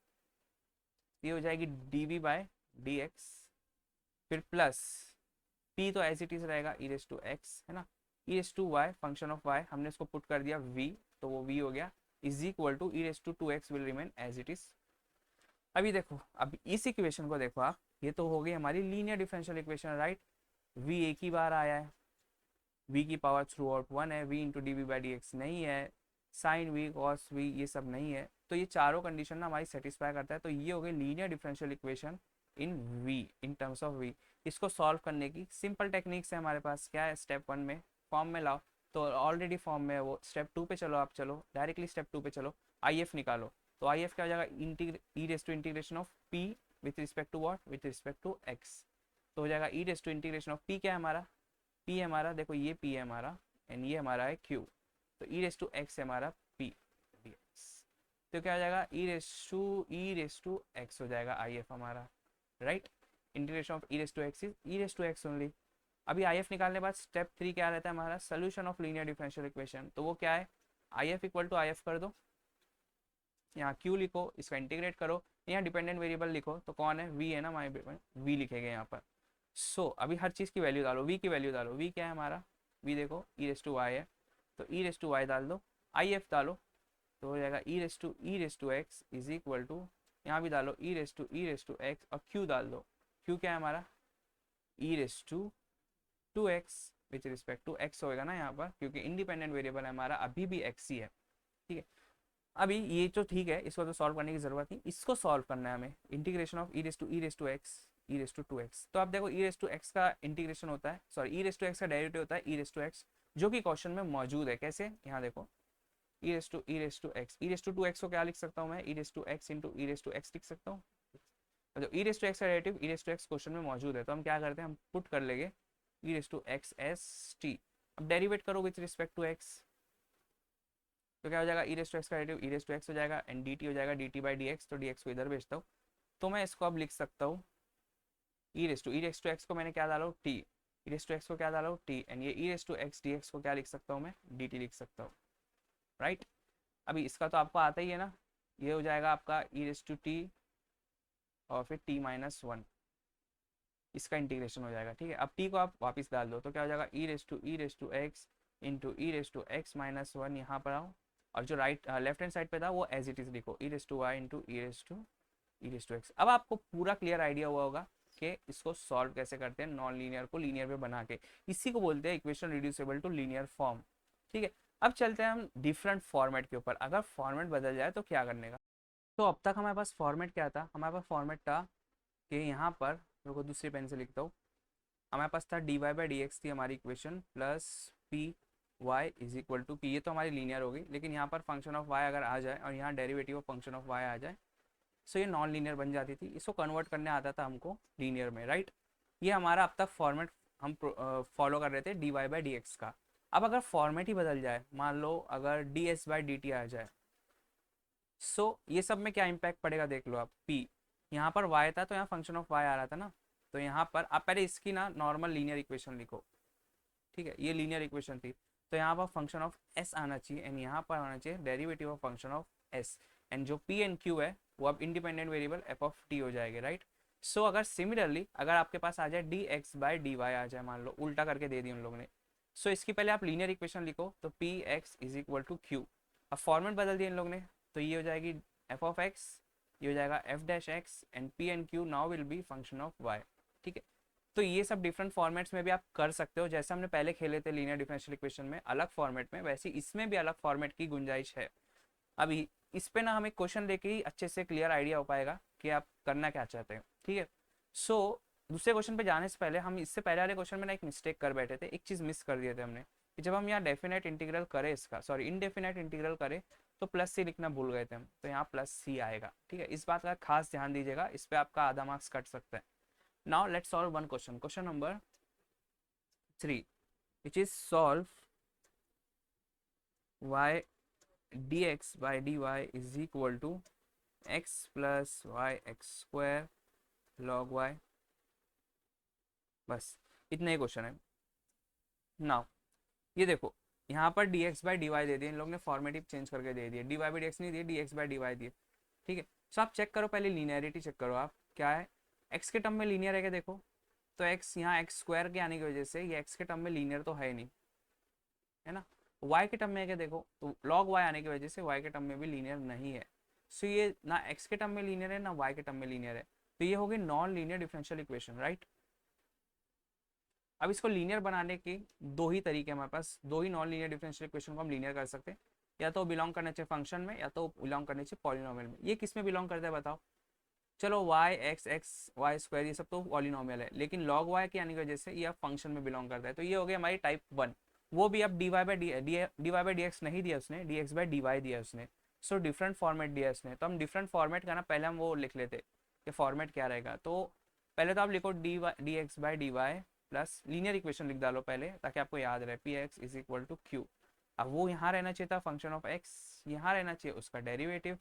[SPEAKER 1] ये हो जाएगी d v by d x, फिर प्लस p तो एज इट इज रहेगा ई रेस टू एक्स है ना, e raise to y function of y हमने इसको पुट कर दिया v, तो वो v हो गया is equal to e raise to two x will remain as it is. अभी देखो, अब इस इक्वेशन को देखो आप, ये तो हो गई हमारी linear differential equation right. v एक ही बार आया है, v की पावर थ्रू आउट 1 है, v into d v by D x नहीं है, साइन v कॉस v ये सब नहीं है, तो ये चारों कंडीशन ना हमारी सेटिस्फाई करता है। तो ये हो गई linear differential equation in v, in terms of v। इसको सॉल्व करने की सिंपल टेक्निक्स है हमारे पास, क्या है, स्टेप 1 में फॉर्म में लाओ, तो ऑलरेडी फॉर्म में है वो। स्टेप 2 पे चलो आप, चलो डायरेक्टली स्टेप 2 पे चलो, IF निकालो, तो IF क्या हो जाएगा, e raise to integration of p with respect to what, with respect to x, तो हो जाएगा e raise to integration of p, क्या है हमारा p है हमारा, देखो ये p है हमारा एंड ये हमारा है q, तो ई रेस टू x है हमारा p dx, तो क्या हो जाएगा ई रेस टू x हो जाएगा IF हमारा right. Integration of e raise to x is e raise to x only. अभी आई एफ निकालने के बाद स्टेप 3 क्या रहता है हमारा, solution of linear differential equation. तो वो क्या है, I F equal to I F कर दो, यहाँ क्यू लिखो, इसका इंटीग्रेट करो, यहाँ डिपेंडेंट वेरिएबल लिखो, तो कौन है, वी है ना, हमारे वी लिखेंगे यहाँ पर। सो अभी हर चीज़ की वैल्यू डालो, वी की वैल्यू डालो, वी क्या है हमारा, वी देखो ई रेस टू वाई है, तो ई रेस टू वाई डाल दो, आई एफ डालो, तो हो जाएगा e raise to x is equal to, यहाँ भी डालो ई रेस टू एक्स, और क्यू डाल दो, क्यू क्या है हमारा, e raise to x with respect to x होएगा ना यहाँ पर, क्योंकि इंडिपेंडेंट वेरिएबल है हमारा अभी भी एक्स ही है, ठीक है। अभी ये तो ठीक है, इसको तो सॉल्व करने की जरूरत नहीं, इसको सॉल्व करना है हमें, integration of e raise to x e raise to x. तो आप देखो ई रेस टू एक्स का इंटीग्रेशन होता है, sorry e raise to x का डेरिवेटिव होता है ई रेस टू एक्स, जो कि क्वेश्चन में मौजूद है। कैसे, यहाँ देखो e raise to x, e raise to x को क्या लिख सकता हूँ मैं, e raise to x into e raise to x लिख सकता हूँ। तो ई रेस टू एक्स का derivative e raise to x question में मौजूद है, तो हम क्या करते हैं, हम पुट कर लेंगे e raise to x as t. अब डेरिवेट करो विथ रिस्पेक्ट टू एक्स, तो क्या हो जाएगा, ई रेस टू एक्स का derivative e raise to x हो जाएगा, एंड डी टी हो जाएगा d t by D x, तो डी एक्स को इधर भेजता हूँ, तो मैं इसको अब लिख सकता हूँ ई रेस टू एक्स को मैंने क्या डाला, t, e raise to x को क्या डाला, टी, एंड ये e raise to x D x को क्या लिख सकता हूँ मैं, डी टी लिख सकता हूँ, राइट। अभी इसका तो आपको आता ही है ना, ये हो जाएगा आपका ई रेस टू टी और फिर टी माइनस वन, इसका इंटीग्रेशन हो जाएगा, ठीक है। अब टी को आप वापस डाल दो, तो क्या हो जाएगा e raise to x into e raise to x minus one, यहाँ पर आओ, और जो लेफ्ट हैंड साइड पे था वो एज इट इज लिखो, e raise to y into e raise to x. अब आपको पूरा क्लियर आइडिया हुआ होगा कि इसको सॉल्व कैसे करते हैं, नॉन लीनियर को लीनियर पे बना के, इसी को बोलते हैं equation reducible to linear form, ठीक है। अब चलते हैं हम डिफरेंट फॉर्मेट के ऊपर, अगर फॉर्मेट बदल जाए तो क्या करने का। तो अब तक हमारे पास फॉर्मेट क्या था, हमारे पास फॉर्मेट था कि यहाँ पर, रुको दूसरी पेन से लिखता हूँ, हमारे पास था d Y by D x थी हमारी equation, plus P Y is equal to p, ये तो हमारी लीनियर हो गई, लेकिन यहाँ पर फंक्शन ऑफ वाई अगर आ जाए और यहाँ derivative of function of y आ जाए, सो ये नॉन लीनियर बन जाती थी, इसको कन्वर्ट करने आता था हमको लीनियर में, राइट। ये हमारा अब तक फॉर्मेट हम फॉलो कर रहे थे d Y by D x का। अब अगर फॉर्मेट ही बदल जाए, मान लो अगर d s by d t आ जाए, सो ये सब में क्या इम्पैक्ट पड़ेगा देख लो आप, पी, यहाँ पर वाई था तो यहाँ फंक्शन ऑफ वाई आ रहा था ना, तो यहाँ पर आप पहले इसकी ना नॉर्मल लीनियर इक्वेशन लिखो, ठीक है, ये लीनियर इक्वेशन थी, तो यहाँ पर फंक्शन ऑफ एस आना चाहिए, एंड यहाँ पर आना चाहिए derivative of function of S, and जो पी एंड क्यू है वो अब independent variable F of T हो जाएगा, राइट। सो अगर सिमिलरली अगर आपके पास आ जाए d x by d y आ जाए, मान लो उल्टा करके दे दी उन लोगों ने, सो इसकी पहले आप लीनियर इक्वेशन लिखो, तो p x is equal to q, अब फॉर्मेट बदल दिया इन लोगों ने, तो ये हो जाएगी एफ ऑफ एक्स, ये हो जाएगा f dash x, and p and q now will be function of y, ठीक है। तो ये सब डिफरेंट फॉर्मेट्स में भी आप कर सकते हो, जैसे हमने पहले खेले थे लीनियर डिफरेंशियल इक्वेशन में अलग फॉर्मेट में, वैसे इसमें भी अलग फॉर्मेट की गुंजाइश है। अभी इस पे ना हमें क्वेश्चन लेके ही अच्छे से क्लियर आइडिया हो पाएगा कि आप करना क्या चाहते हैं, ठीक है। सो दूसरे क्वेश्चन पे जाने से पहले हम इससे पहले वाले क्वेश्चन में ना एक मिस्टेक कर बैठे थे, एक चीज़ मिस कर दिए थे हमने, कि जब हम यहाँ डेफिनेट इंटीग्रल करें इसका, सॉरी इनडेफिनेट इंटीग्रल करें, तो प्लस सी लिखना भूल गए थे हम, तो यहाँ प्लस सी आएगा, ठीक है। इस बात का खास ध्यान दीजिएगा, इस पर आपका आधा मार्क्स कट सकता है। Now let's solve one question. Question number 3, which is solve y dx by dy is equal to x plus y x square log y। बस इतना ही क्वेश्चन है। नाउ ये देखो, यहाँ पर dx by dy दे दिए इन लोग ने, फॉर्मेटिव चेंज करके दे दिए, dy by dx नहीं दिए, dx by dy दिए, ठीक है। सो आप चेक करो पहले, लीनियरिटी चेक करो आप, क्या है x के टर्म में लीनियर है क्या, देखो तो x यहाँ x स्क्वायर के आने की वजह से ये x के टर्म में लीनियर तो है नहीं, है ना। y के टर्म में है क्या, देखो तो log y आने की वजह से y के टर्म में भी लीनियर नहीं है। सो ये ना x के टर्म में लीनियर है ना y के टर्म में लीनियर है, तो ये हो गई non linear differential equation, right. अब इसको लीनियर बनाने के दो ही तरीके हमारे पास, दो ही नॉन लीनियर डिफरेंशियल इक्वेशन को हम लीनियर कर सकते हैं, या तो बिलोंग करना चाहिए फंक्शन में, या तो बिलोंग करना चाहिए पॉलिनोमियल में। ये किस में बिलोंग करता है बताओ, चलो y x x y square ये सब तो पॉलिनोमियल है, लेकिन log y के आने की वजह से ये अब फंक्शन में बिलोंग करता है, तो ये हो गया हमारी टाइप 1। वो भी अब dy बाई डी एक्स नहीं दिया उसने, dx बाई डी वाई दिया उसने, सो डिफरेंट फॉर्मेट दिया उसने। तो हम डिफरेंट फॉर्मेट का ना पहले हम वो लिख लेते कि फॉर्मेट क्या रहेगा। तो पहले तो आप लिखो d x by d y plus linear equation लिख डालो पहले, ताकि आपको याद रहे p x is equal to q. अब वो यहाँ रहना चाहिए था फंक्शन ऑफ एक्स, यहाँ रहना चाहिए उसका derivative,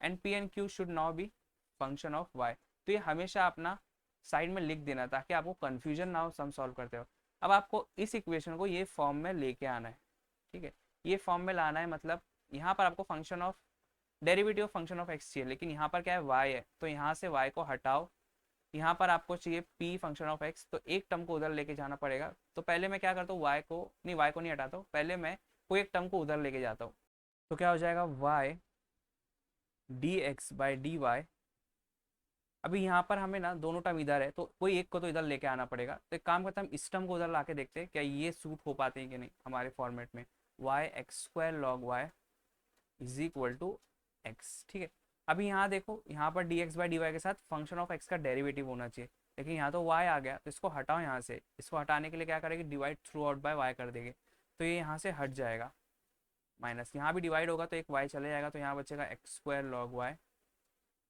[SPEAKER 1] and p and q should now be function of y। तो ये हमेशा अपना साइड में लिख देना ताकि आपको कन्फ्यूजन ना हो सम सॉल्व करते हो। अब आपको इस इक्वेशन को ये फॉर्म में लेके आना है, ठीक है, ये फॉर्म में लाना है, मतलब यहाँ पर आपको function of derivative of function of x चाहिए, लेकिन यहाँ पर क्या है y है, तो यहाँ से y को हटाओ, यहाँ पर आपको चाहिए p फंक्शन ऑफ x, तो एक टर्म को उधर लेके जाना पड़ेगा। तो पहले मैं क्या करता हूँ, y को नहीं हटाता हूँ, पहले मैं कोई एक टर्म को उधर लेके जाता हूँ। तो क्या हो जाएगा y dx/dy। अभी यहाँ पर हमें ना दोनों टर्म इधर है, तो कोई एक को तो इधर लेके आना पड़ेगा। तो एक काम करते हैं, हम इस टर्म को उधर ला के देखते हैं क्या ये सूट हो पाते हैं कि नहीं हमारे फॉर्मेट में। y x² log y is equal to x, ठीक है। अभी यहाँ देखो, यहाँ पर dx/dy के साथ फंक्शन ऑफ x का डेरिवेटिव होना चाहिए, लेकिन यहाँ तो y आ गया, तो इसको हटाओ यहाँ से। इसको हटाने के लिए क्या करेंगे, divide throughout bye y कर देंगे, तो ये यहाँ से हट जाएगा। माइनस यहाँ भी डिवाइड होगा तो एक y चले जाएगा, तो यहाँ बचेगा x² log y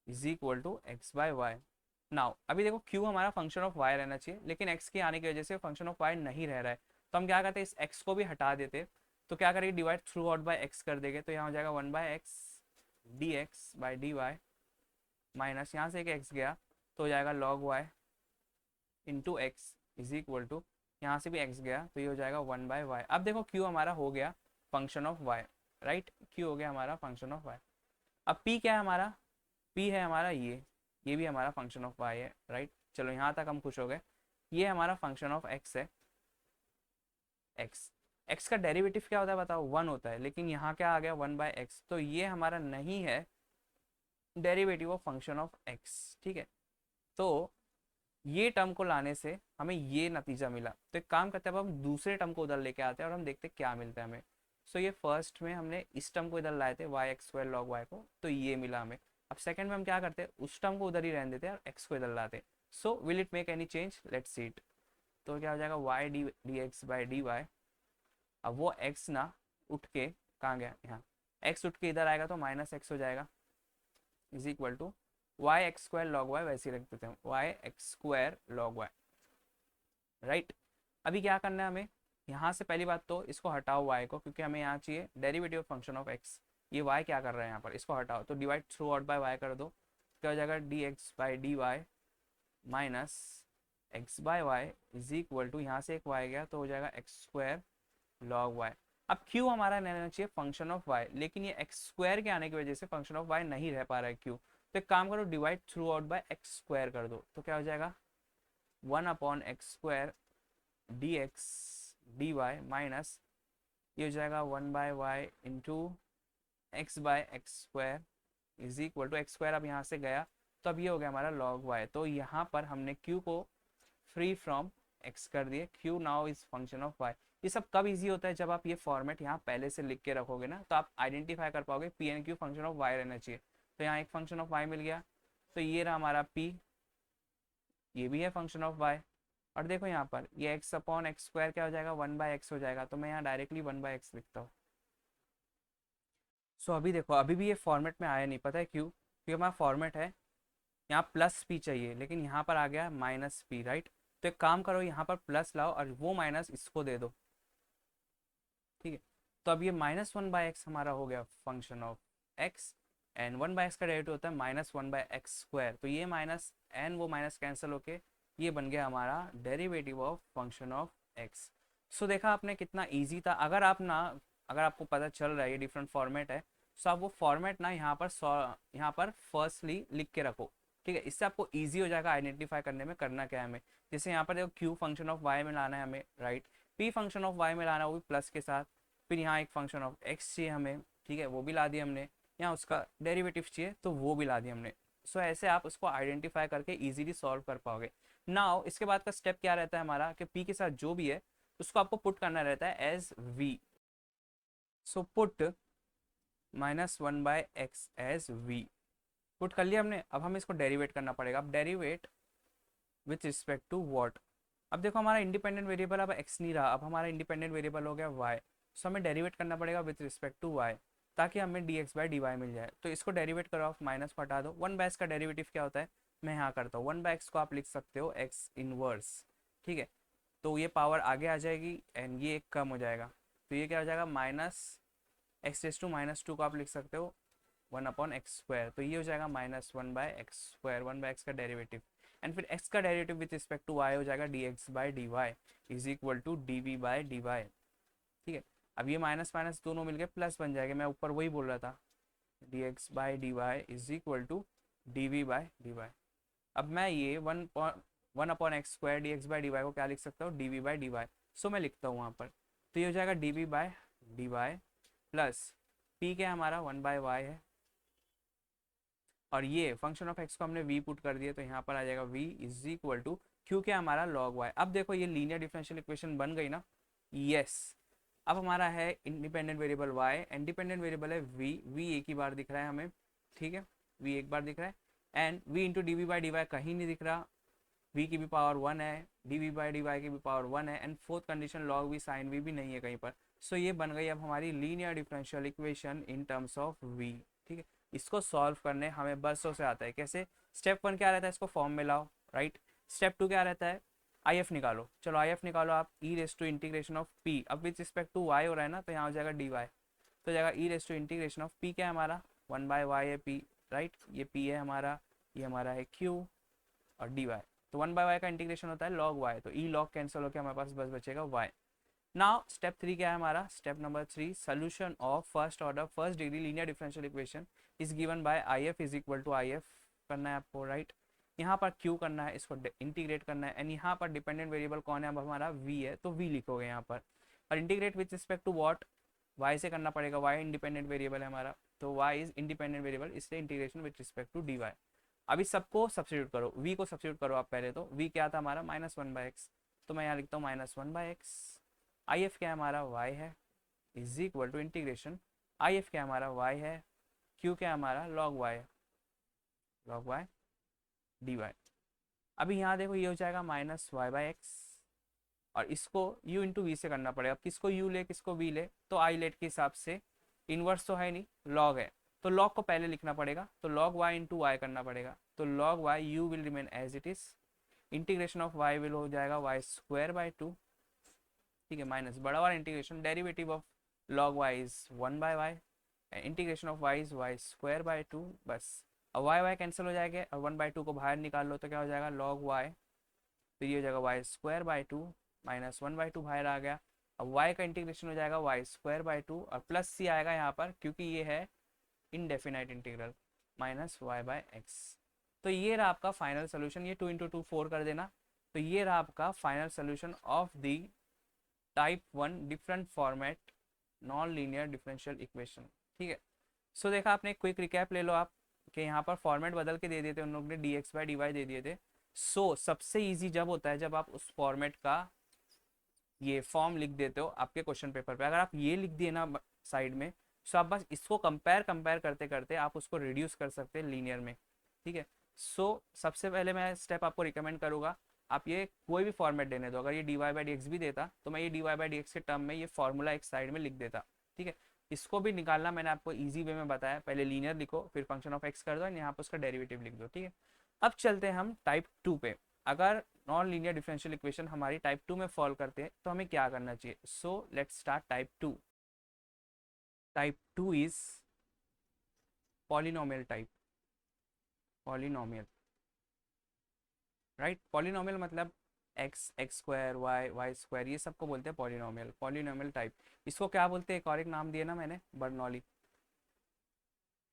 [SPEAKER 1] is equal to x/y। Now अभी देखो q हमारा फंक्शन ऑफ y रहना चाहिए, लेकिन x के आने की वजह से फंक्शन ऑफ y नहीं रह रहा है, तो हम क्या करते हैं, इस x को भी हटा देते। तो क्या करेंगे, divide throughout bye x कर देंगे, तो यहाँ हो जाएगा 1/x dx/dy माइनस यहाँ से एक x गया, तो हो जाएगा log y into x is equal to, यहाँ से भी x गया, तो ये हो जाएगा 1/y। अब देखो q हमारा हो गया function of y, right, q हो गया हमारा फंक्शन ऑफ y। अब p क्या है हमारा, p है हमारा ये भी हमारा फंक्शन ऑफ y है, राइट। चलो यहाँ तक हम खुश हो गए। ये हमारा फंक्शन ऑफ x है, x का डेरिवेटिव क्या होता है बताओ, 1 होता है, लेकिन यहाँ क्या आ गया 1/x, तो ये हमारा नहीं है derivative of function of x, ठीक है। तो ये टर्म को लाने से हमें ये नतीजा मिला। तो एक काम करते हैं, अब हम दूसरे टर्म को उधर लेके आते हैं और हम देखते हैं क्या मिलता है हमें। सो ये फर्स्ट में हमने इस टर्म को इधर लाए थे y(x² log y को, तो ये मिला हमें। अब सेकंड में हम क्या करते हैं, उस टर्म को उधर ही रहने देते हैं और x को इधर लाते हैं। So will it make any change, let's see it. तो क्या हो जाएगा y dx/dy। अब वो x ना उठ के कहाँ गया, यहाँ x उठ के इधर आएगा तो -x हो जाएगा is equal to y(x² log y), वैसे ही रख देते हैं y(x² log y), राइट। अभी क्या करना है हमें, यहाँ से पहली बात तो इसको हटाओ y को, क्योंकि हमें यहाँ चाहिए डेरिवेटिव फंक्शन ऑफ x। ये y क्या कर रहा है यहाँ पर, इसको हटाओ, तो divide throughout bye y कर दो, क्या हो जाएगा dx/dy minus x/y is equal to, यहाँ से एक y गया तो हो जाएगा x² log y। अब q हमारा रहना चाहिए फंक्शन ऑफ y, लेकिन ये x² के आने की वजह से फंक्शन ऑफ y नहीं रह पा रहा है q। तो एक काम करो, divide throughout bye x² कर दो, तो क्या हो जाएगा 1/x² dx/dy माइनस ये हो जाएगा 1/y into x/x² is equal to x² अब यहाँ से गया, तो अब ये हो गया हमारा log y। तो यहाँ पर हमने q को फ्री फ्रॉम x कर दिए, q now is function of y। ये सब कब इजी होता है, जब आप ये फॉर्मेट यहाँ पहले से लिख के रखोगे ना, तो आप आइडेंटिफाई कर पाओगे p and q function of y रहना चाहिए। तो यहाँ एक फंक्शन ऑफ y मिल गया, तो ये रहा हमारा p, ये भी है फंक्शन ऑफ y। और देखो यहाँ पर ये x/x² क्या हो जाएगा 1/x हो जाएगा, तो मैं यहाँ डायरेक्टली 1/x लिखता हूँ। सो अभी देखो, अभी भी ये फॉर्मेट में आया नहीं, पता है क्यों, क्योंकि हमारा फॉर्मेट है यहाँ प्लस p चाहिए, लेकिन यहाँ पर आ गया -p, राइट। तो एक काम करो, यहाँ पर प्लस लाओ और वो माइनस इसको दे दो, ठीक है। तो अब ये -1/x हमारा हो गया function of x, and 1/x का डेरिवेटिव होता है -1/x², तो ये माइनस एन वो माइनस कैंसिल होके ये बन गया हमारा derivative of function of x। सो देखा आपने कितना इजी था। अगर आपको पता चल रहा है ये डिफरेंट फॉर्मेट है, सो आप वो फॉर्मेट ना यहाँ पर फर्स्टली लिख के रखो, ठीक है। इससे आपको इजी हो जाएगा आइडेंटिफाई करने में करना क्या है हमें। जैसे यहाँ पर देखो q फंक्शन ऑफ y में लाना है हमें, right, p function of y में लाना है वो भी प्लस के साथ, फिर यहाँ एक फंक्शन ऑफ x चाहिए हमें, ठीक है, वो भी ला दिया हमने, यहाँ उसका डेरिवेटिव चाहिए तो वो भी ला दिया हमने। सो ऐसे आप उसको आइडेंटिफाई करके इजीली सॉल्व कर पाओगे। नाउ इसके बाद का स्टेप क्या रहता है हमारा, कि p के साथ जो भी है उसको आपको पुट करना रहता है as v। So put -1/x as v, put कर लिया हमने। अब हमें इसको डेरिवेट करना पड़ेगा। अब derivate with respect to what, अब देखो हमारा इंडिपेंडेंट वेरिएबल अब x नहीं रहा, अब हमारा इंडिपेंडेंट वेरिएबल हो गया y। सो हमें डेरिवेट करना पड़ेगा विथ रिस्पेक्ट टू y, ताकि हमें dx/dy मिल जाए। तो इसको डेरिवेट करो, आप माइनस को हटा दो। 1/x का डेरिवेटिव क्या होता है, मैं यहाँ करता हूँ 1/x को आप लिख सकते हो x इनवर्स, ठीक है। तो ये पावर आगे आ जाएगी एंड ये एक कम हो जाएगा, तो ये क्या हो जाएगा -x⁻² को आप लिख सकते हो 1/x², तो ये हो जाएगा -1/x², 1/x का डेरिवेटिव। एंड फिर x का derivative with respect to y हो जाएगा dx by d y is equal to dv by d y. ठीक है, अब ये माइनस माइनस दोनों मिलके प्लस बन जाएगा, मैं ऊपर वही बोल रहा था, dx by d y is equal to dv by d y. अब मैं ये one upon x square d x by d y को क्या लिख सकता हूँ, d v by d y. So मैं लिखता हूँ वहाँ पर, तो ये हो जाएगा d v by d y plus p क्या हमारा 1/y है, और ये फंक्शन ऑफ एक्स को हमने v पुट कर दिया, तो यहाँ पर आ जाएगा v is equal to q क्या हमारा log y। अब देखो ये लीनियर डिफरेंशियल इक्वेशन बन गई ना, यस। अब हमारा है independent variable y, independent variable है v एक ही बार दिख रहा है हमें, ठीक है, v एक बार दिख रहा है, and v into d v by d y कहीं नहीं दिख रहा, v की भी पावर 1 है, d v by d y की भी पावर 1 है, and fourth condition log v sin v भी नहीं है कहीं पर। सो ये बन गई अब हमारी linear differential equation in terms of v। ठीक है, इसको सॉल्व करने हमें बरसों से आता है। कैसे, स्टेप 1 क्या रहता है, इसको फॉर्म में लाओ, राइट। स्टेप 2 क्या रहता है, आई एफ निकालो, चलो आई एफ निकालो आप, e raise to integration of p, अब विथ रिस्पेक्ट टू वाई हो रहा है ना, तो यहाँ हो जाएगा डी वाई, तो जाएगा e raise to integration of p क्या है हमारा 1/y है पी, राइट, ये पी है हमारा, ये हमारा है क्यू, और डी वाई, तो 1/y का इंटीग्रेशन होता है log y, तो ई log कैंसिल होकर हमारे पास बस बचेगा y। नाउ स्टेप 3 क्या है हमारा, step number 3, solution of first order first degree linear differential equation is given by I F is equal to I F करना है आपको, राइट। यहाँ पर क्यू करना है, इसको इंटीग्रेट करना है, एंड यहाँ पर डिपेंडेंट वेरिएबल कौन है, अब हमारा v है, तो v लिखोगे यहाँ पर, और integrate with respect to what, y से करना पड़ेगा, y इंडिपेंडेंट वेरिएबल है हमारा, तो y इज इंडिपेंडेंट वेरिएबल, इसलिए integration with respect to d y. अभी सबको सब्स्टिट्यूट करो, v को सब्स्टिट्यूट करो आप पहले, तो v क्या था हमारा -1/x, तो मैं यहाँ लिखता हूँ -1/x, आई एफ क्या हमारा y है is equal to integration, I F क्या हमारा y है, q क्या हमारा log y है, log y dy। अभी यहाँ देखो ये हो जाएगा -y/x, और इसको u इंटू वी से करना पड़ेगा, अब किसको u ले किसको v ले, तो आई लेट के हिसाब से, इनवर्स तो है नहीं, log है, तो log को पहले लिखना पड़ेगा, तो log y इंटू वाई करना पड़ेगा, तो log y u will remain as it is, integration of y will हो जाएगा y²/2, ठीक है, माइनस बड़ा वाला integration, derivative of log y is 1/y, integration of y is y²/2, बस। अब y कैंसिल हो जाएगा, और 1/2 को बाहर निकाल लो तो क्या हो जाएगा log y, फिर ये हो जाएगा y²/2 -1/2 बाहर आ गया, अब y का इंटीग्रेशन हो जाएगा y²/2, और प्लस सी आएगा यहाँ पर क्योंकि ये है इनडेफिनाइट इंटीग्रल -y/x। तो ये रहा आपका फाइनल सोल्यूशन, ये 2 × 2 4 कर देना, तो ये रहा आपका final solution of the type 1 different format non linear differential equation. ठीक है, सो देखा आपने, क्विक रिकैप ले लो आप, कि यहाँ पर फॉर्मेट बदल के दे दिए थे उन लोगों ने, dx/dy दे दिए थे। सो सबसे इजी जब होता है जब आप उस फॉर्मेट का ये फॉर्म लिख देते हो आपके क्वेश्चन पेपर पे, अगर आप ये लिख दिए ना साइड में, सो आप बस इसको कंपेयर करते करते आप उसको रिड्यूस कर सकते हैं लीनियर में। ठीक है, सो सबसे पहले मैं स्टेप आपको रिकमेंड करूँगा, आप ये कोई भी फॉर्मेट देने दो, अगर ये dy/dx भी देता तो मैं ये dy/dx के टर्म में ये फॉर्मूला एक साइड में लिख देता। ठीक है, इसको भी निकालना मैंने आपको इजी वे में बताया, पहले लीनियर लिखो, फिर फंक्शन ऑफ एक्स कर दो, यहाँ पर उसका डेरिवेटिव लिख दो। ठीक है, अब चलते हैं हम टाइप 2 पे। अगर नॉन लीनियर डिफरेंशियल इक्वेशन हमारी टाइप 2 में फॉल्व करते हैं तो हमें क्या करना चाहिए। So let's start type 2। Type 2 is polynomial type, polynomial, right. Polynomial मतलब x² y² ये सबको बोलते हैं पॉलिनोमियल, पॉलिनोमियल टाइप। इसको क्या बोलते हैं, एक और एक नाम दिया ना मैंने, बर्नौली।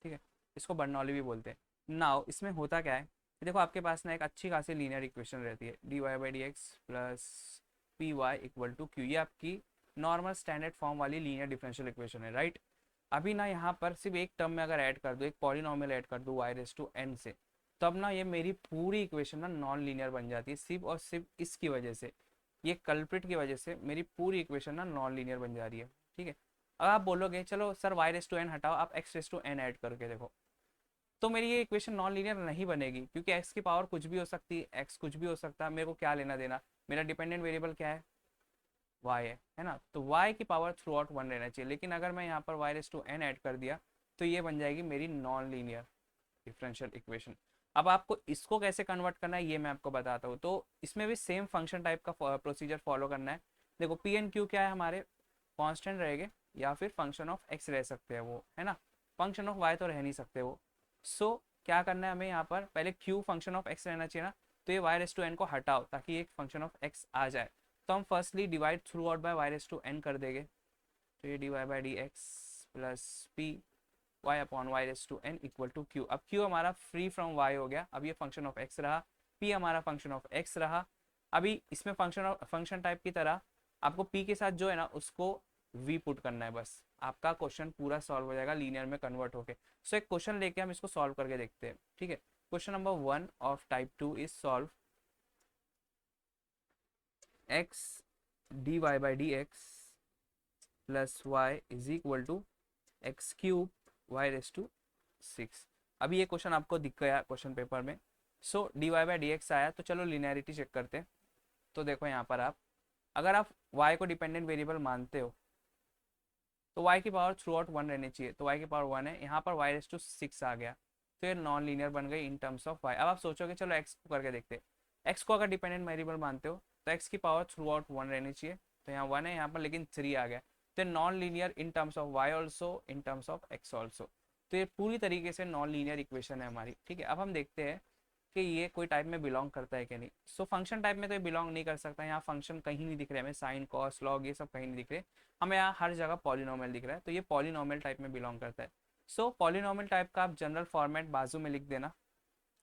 [SPEAKER 1] ठीक है, इसको बर्नौली भी बोलते हैं। नाउ इसमें होता क्या है, देखो आपके पास ना एक अच्छी खासी लीनियर इक्वेशन रहती है, dy/dx plus py equal to q, ये आपकी नॉर्मल स्टैंडर्ड फॉर्म वाली लीनियर डिफरेंशियल इक्वेशन है, राइट। अभी ना यहाँ पर सिर्फ एक टर्म में अगर ऐड कर दो, एक पॉलिनोमियल ऐड कर दो y⁻n से, तब ना ये मेरी पूरी इक्वेशन ना नॉन लीनियर बन जाती है, सिर्फ और सिर्फ इसकी वजह से, ये कल्प्रिट की वजह से मेरी पूरी इक्वेशन ना नॉन लीनियर बन जा रही है। ठीक है, अब आप बोलोगे चलो सर y⁻n हटाओ, आप x⁻n ऐड करके देखो, तो मेरी ये इक्वेशन नॉन लीनियर नहीं बनेगी, क्योंकि x की पावर कुछ भी हो सकती है, x कुछ भी हो सकता है, मेरे को क्या लेना देना, मेरा डिपेंडेंट वेरिएबल क्या है, y है ना, तो y की पावर थ्रू आउट 1 रहना चाहिए। लेकिन अगर मैं यहाँ पर y⁻n ऐड कर दिया तो ये बन जाएगी मेरी नॉन लीनियर डिफरेंशियल इक्वेशन। अब आपको इसको कैसे कन्वर्ट करना है ये मैं आपको बताता हूँ। तो इसमें भी सेम फंक्शन टाइप का प्रोसीजर फॉलो करना है। देखो पी एंड क्यू क्या है, हमारे कांस्टेंट रहेंगे या फिर फंक्शन ऑफ एक्स रह सकते हैं वो, है ना, फंक्शन ऑफ वाई तो रह नहीं सकते वो। सो क्या करना है हमें, यहाँ पर पहले क्यू फंक्शन ऑफ एक्स रहना चाहिए ना, तो ये वाई रेस टू एन को हटाओ ताकि एक फंक्शन ऑफ एक्स आ जाए। तो हम firstly divide throughout by y raise to n कर देंगे, तो ये d Y by D x plus P y upon y raise to n equal to q. अब क्यू हमारा फ्री फ्रॉम वाई हो गया, अब ये फंक्शन ऑफ एक्स रहा, पी हमारा फंक्शन ऑफ एक्स रहा। अभी इसमें फंक्शन टाइप की तरह आपको पी के साथ जो है ना उसको वी पुट करना है, बस आपका क्वेश्चन पूरा सॉल्व हो जाएगा लीनियर में कन्वर्ट होके। सो एक क्वेश्चन लेके हम इसको सॉल्व करके देखते हैं, ठीक है। Question number 1 of type 2 is solve x dy by dx plus y is equal to x cube Y raise to 6। अभी ये क्वेश्चन आपको दिख गया क्वेश्चन पेपर में। So d Y by D x आया, तो चलो लिनियरिटी चेक करते हैं। तो देखो यहाँ पर आप अगर आप y को डिपेंडेंट वेरिएबल मानते हो तो y की पावर थ्रू आउट 1 रहनी चाहिए, तो y की पावर 1 है, यहाँ पर y रेस टू 6 आ गया, तो ये नॉन लीनियर बन गई इन टर्म्स ऑफ y। अब आप सोचोगे चलो x को करके देखते हैं। x को अगर डिपेंडेंट वेरिएबल मानते हो तो x की पावर थ्रू आउट 1 रहनी चाहिए, तो यहाँ 1 है यहाँ पर, लेकिन 3 आ गया, तो non linear in terms of y also in terms of x also. तो ये पूरी तरीके से नॉन लीनियर इक्वेशन है हमारी, ठीक है। अब हम देखते हैं कि ये कोई टाइप में बिलोंग करता है कि नहीं। सो फंक्शन टाइप में तो ये बिलोंग नहीं कर सकता, यहाँ फंक्शन कहीं नहीं दिख रहे हमें, साइन कॉस लॉग ये सब कहीं नहीं दिख रहे हमें, यहाँ हर जगह पॉलिनोमियल दिख रहा है, तो ये पॉलिनोमियल टाइप में बिलोंग करता है। सो पॉलिनोमियल टाइप का आप जनरल फॉर्मेट बाजू में लिख देना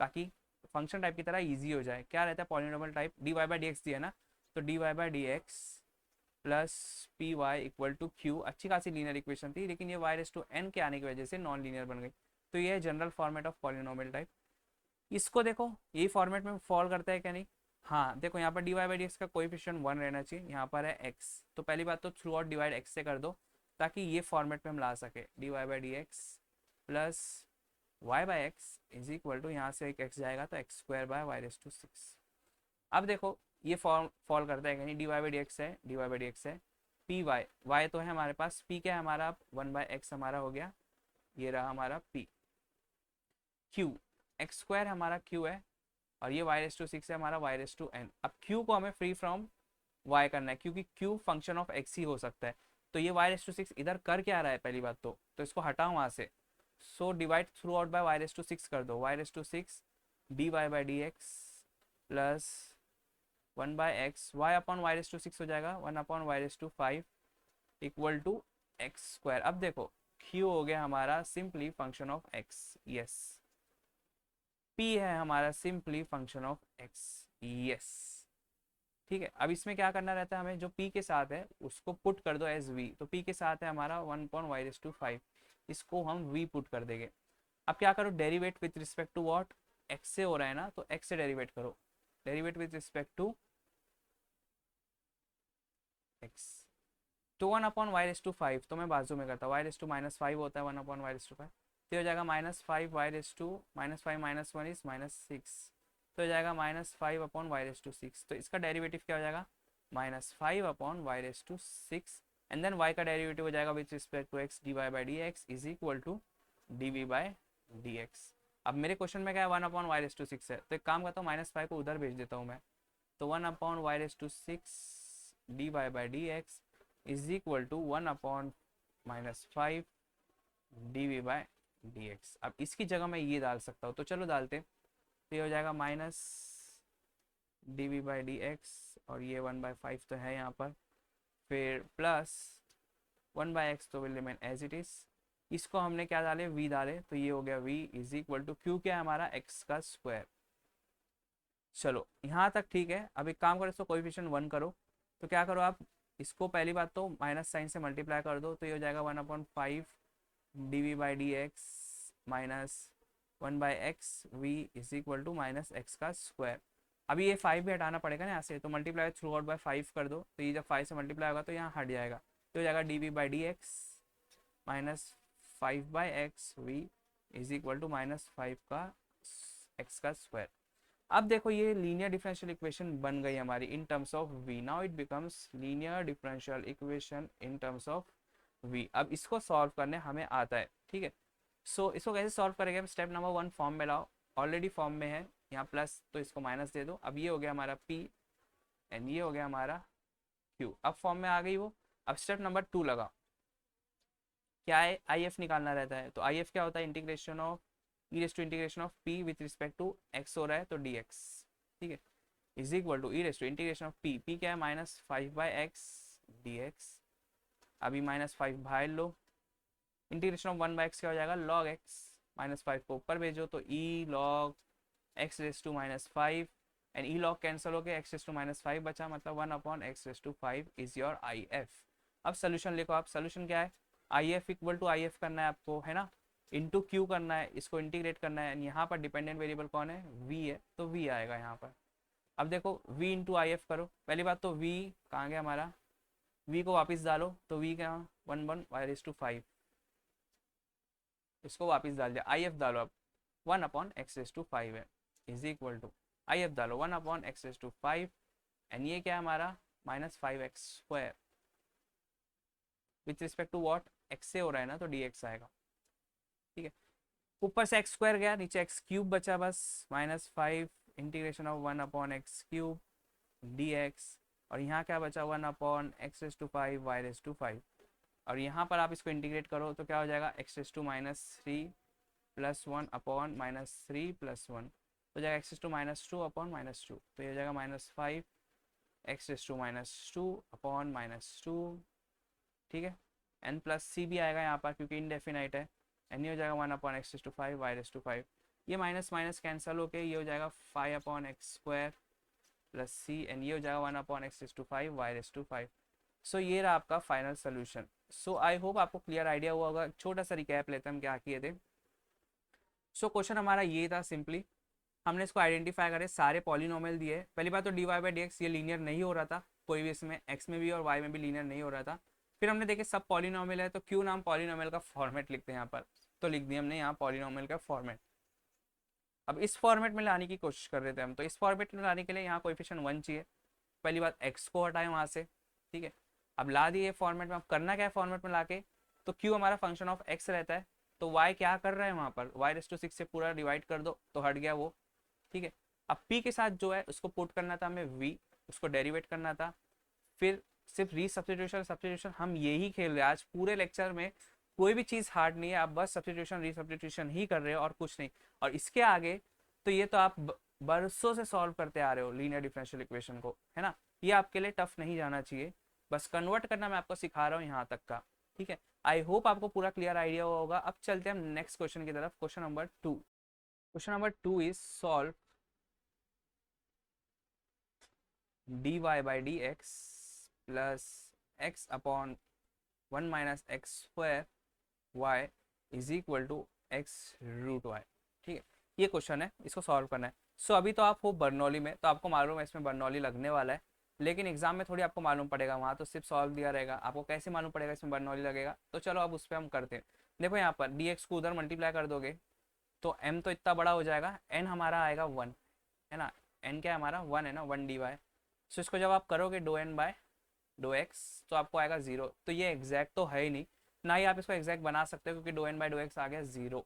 [SPEAKER 1] ताकि फंक्शन टाइप की तरह ईजी हो जाए। क्या रहता है polynomial type, d Y by D x दिया ना, तो d Y by D x plus P y equal to q. अच्छी खासी लीनियर इक्वेशन थी, लेकिन ये वाई रेस टू एन के आने की वजह से नॉन लीनियर बन गई। तो ये है general format of polynomial type. इसको देखो यही फॉर्मेट में फॉल करता है क्या नहीं। हाँ देखो यहाँ पर d Y by D x का कोएफिशिएंट 1 रहना चाहिए, यहाँ पर है x, तो पहली बात तो थ्रू आउट डिवाइड x से कर दो ताकि ये फॉर्मेट में हम ला सके, d Y by D x plus y by x is equal to, यहाँ से एक x जाएगा तो x square by y raise to 6। अब देखो ये फॉल करता है कहीं, d Y by D x है, d Y by D x है, पी वाई वाई तो है हमारे पास, पी क्या है हमारा 1 बाई एक्स हमारा हो गया, ये रहा हमारा p, q एक्स स्क्वायर हमारा q है, और ये वाई रेस टू 6 है हमारा वाई रेस टू एन। अब q को हमें फ्री फ्रॉम y करना है क्योंकि q फंक्शन ऑफ x ही हो सकता है, तो ये वाई रेस टू 6 इधर कर क्या रहा है पहली बात तो इसको हटाओ वहां से। So divide throughout by y raise to 6 कर दो, y raise to 6 d Y by D x plus 1 by x, y upon y raise to 6 हो जाएगा 1 upon y raise to 5 equal to x square. अब देखो q हो गया हमारा simply function of x, yes. p है हमारा simply function of x, yes, ठीक है। अब इसमें क्या करना रहता है हमें, जो p के साथ है उसको पुट कर दो एज v, तो p के साथ है हमारा 1 अपॉन वाई रेस टू 5, इसको हम v पुट कर देंगे। अब क्या करो, derivate with respect to what, x से हो रहा है ना तो x से डेरिवेट करो, derivate with respect to x, तो 1 अपॉन वाई रेस टू 5, तो मैं बाजू में करता हूँ, वाई रेस टू माइनस 5 होता है 1 अपॉन वाई रेस टू 5, तो हो जाएगा minus 5 y raise to minus 5 minus 1 is minus 6, तो हो जाएगा minus 5 upon y raise to 6, तो इसका डेरिवेटिव क्या हो जाएगा minus 5 upon y raise to 6, and then y का डेरिवेटिव हो जाएगा with respect to x d Y by D x is equal to d v by D x. अब मेरे क्वेश्चन में क्या है 1 अपॉन वाई रेस टू 6 है, तो एक काम करता हूँ माइनस 5 को उधर भेज देता हूँ मैं, तो 1 upon y raise to 6 d Y by D x is equal to 1 upon minus 5 d v by D x. अब इसकी जगह मैं ये डाल सकता हूँ, तो चलो डालते, तो ये हो जाएगा minus d v by D x, और ये 1/5 तो है यहाँ पर, फिर प्लस 1/x तो will remain as it is, इसको हमने क्या डाले v डाले, तो ये हो गया v is equal to q क्या है हमारा x का स्क्वायर। चलो यहाँ तक ठीक है। अब एक काम करो, इसको कोएफिशिएंट 1 करो, तो क्या करो आप इसको पहली बात तो माइनस साइन से मल्टीप्लाई कर दो, तो ये हो जाएगा 1/5 d v by D x minus 1/x v is equal to minus x का स्क्वायर। अभी ये 5 भी हटाना पड़ेगा ना यहाँ से, तो मल्टीप्लाई थ्रू आउट बाय 5 कर दो, तो ये जब 5 से मल्टीप्लाई होगा तो यहाँ हट जाएगा, तो हो जाएगा d v by D x minus 5/x v is equal to minus 5 का x का स्क्वायर। अब देखो ये लीनियर डिफरेंशियल इक्वेशन बन गई हमारी इन terms of v, now it becomes linear differential equation in terms of v। अब इसको सॉल्व करने हमें आता है, ठीक है। सो इसको कैसे सॉल्व करेंगे, स्टेप नंबर 1 फॉर्म में लाओ, ऑलरेडी फॉर्म में है यहाँ प्लस, तो इसको माइनस दे दो। अब ये हो गया हमारा p एंड ये हो गया हमारा q, अब फॉर्म में आ गई वो। अब स्टेप नंबर 2 लगा, क्या है आई एफ निकालना रहता है, तो आई एफ क्या होता है integration of e raise to integration of p with respect to x हो रहा है तो dx, ठीक है, is equal to e raise to integration of p, p क्या है -5/x dx, अभी -5 बाहर लो, इंटीग्रेशन ऑफ 1/x क्या हो जाएगा log x, -5 को ऊपर भेजो तो e log x raise to -5 and e log cancel हो गया, x रेस टू -5 बचा, मतलब 1/x raise to 5 is your I F. अब सोल्यूशन लिखो आप, सोल्यूशन क्या है, I F equal to I F करना है आपको, है ना, इंटू क्यू करना है, इसको इंटीग्रेट करना है, यहाँ पर डिपेंडेंट वेरिएबल कौन है, v है, तो v आएगा यहाँ पर। अब देखो v इंटू आई एफ करो, पहली बात तो v कहाँ गया हमारा, v को वापस डालो तो v क्या 1/y/5, इसको वापस डाल दिया, आई एफ डालो अब 1/x/5 है, is equal to I F डालो 1/x/5 एंड ये क्या है हमारा -5x² with respect to what, x से हो रहा है ना तो dx आएगा, ठीक है, ऊपर से x² गया, नीचे x³ बचा बस, -5 इंटीग्रेशन ऑफ 1/x³ dx, और यहाँ क्या बचा 1/x/5 y/5, और यहाँ पर आप इसको इंटीग्रेट करो तो क्या हो जाएगा x⁻³ + 1/-3 + 1 हो जाएगा x⁻²/-2, तो ये हो जाएगा -5 x⁻²/-2, ठीक है, n प्लस सी भी आएगा यहाँ पर क्योंकि इनडेफिनाइट है, एन ये हो जाएगा 1/x/5 y/5, ये माइनस माइनस कैंसिल होके ये हो जाएगा 5/x² + c एंड ये हो जाएगा 1/x/5 y/5। सो ये रहा आपका final solution. So I hope आपको क्लियर आइडिया हुआ होगा। छोटा सा रिकैप लेते हैं हम क्या किए थे। सो क्वेश्चन हमारा ये था, सिंपली हमने इसको आइडेंटिफाई करे, सारे पॉलिनोमियल दिए। पहली बात तो dy/dx ये लीनियर नहीं हो रहा था, कोई भी इसमें x में भी और y में भी लीनियर नहीं हो रहा था। फिर हमने देखे सब पॉलिनोमियल है, तो क्यों नाम पॉलिनोमियल का फॉर्मेट लिखते हैं यहाँ पर, तो लिख दिया हमने यहाँ पॉलिनोमियल का फॉर्मेट। अब इस फॉर्मेट में लाने की कोशिश कर रहे थे हम, तो इस फॉर्मेट में लाने के लिए यहाँ कोएफिशिएंट 1 चाहिए। पहली बात x को हटाएं वहाँ से, ठीक है, अब ला दिए फॉर्मेट में। अब करना क्या है फॉर्मेट में लाके, तो q हमारा फंक्शन ऑफ x रहता है, तो y क्या कर रहा है वहाँ पर, y⁻6 से पूरा डिवाइड कर दो तो हट गया वो, ठीक है। अब p के साथ जो है उसको पुट करना था हमें v, उसको डेरिवेट करना था, फिर सिर्फ रीसब्स्टिट्यूशन सब्स्टिट्यूशन हम यही खेल रहे हैं आज पूरे लेक्चर में। कोई भी चीज़ हार्ड नहीं है, आप बस सब्स्टिट्यूशन रीसब्स्टिट्यूशन ही कर रहे हो और कुछ नहीं। और इसके आगे तो ये तो आप बरसों से सॉल्व करते आ रहे हो लीनियर डिफरेंशियल इक्वेशन को, है ना, ये आपके लिए टफ नहीं जाना चाहिए, बस कन्वर्ट करना मैं आपको सिखा रहा हूँ यहाँ तक का, ठीक है। आई होप आपको पूरा क्लियर आइडिया होगा। अब चलते हैं हम नेक्स्ट क्वेश्चन की तरफ, question number 2। Question number 2 is solve dy/dx plus x/1 - x² y is equal to x√y, ठीक है। ये क्वेश्चन है, इसको सॉल्व करना है। सो अभी तो आप हो बर्नौली में, तो आपको मालूम है इसमें बर्नौली लगने वाला है, लेकिन एग्जाम में थोड़ी आपको मालूम पड़ेगा, वहाँ तो सिर्फ सॉल्व दिया रहेगा, आपको कैसे मालूम पड़ेगा इसमें बर्नौली लगेगा। तो चलो अब उस पर हम करते हैं। देखो यहाँ पर dx को उधर मल्टीप्लाई कर दोगे तो m तो इतना बड़ा हो जाएगा, n हमारा आएगा 1, है ना, n क्या है हमारा 1 है ना, 1 dy। सो इसको जब आप करोगे ∂n/∂x तो आपको आएगा 0। तो ये एग्जैक्ट तो है ही नहीं, ना ही आप इसको एग्जैक्ट बना सकते हो क्योंकि ∂n/∂x आ गया 0।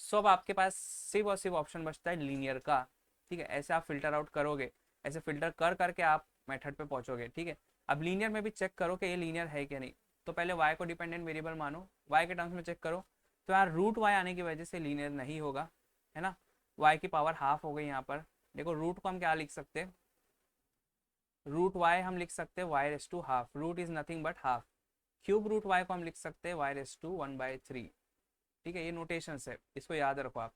[SPEAKER 1] सो अब आपके पास सिर्फ और सिर्फ ऑप्शन बचता है लीनियर का, ठीक है। ऐसे आप फिल्टर आउट करोगे, ऐसे फिल्टर कर करके आप मेथड पे पहुंचोगे, ठीक है। अब लीनियर में भी चेक करो कि ये लीनियर है कि नहीं, तो पहले y को डिपेंडेंट वेरिएबल मानो, y के टर्म्स में चेक करो, तो यार √y आने की वजह से लीनियर नहीं होगा, है ना, y की पावर हाफ हो गई यहाँ पर। देखो रूट को हम क्या लिख सकते हैं, √y हम लिख सकते हैं y⁻², root is nothing but half. Cube √y को हम लिख सकते हैं y⁻1/3, ठीक है, ये नोटेशन है, इसको याद रखो आप।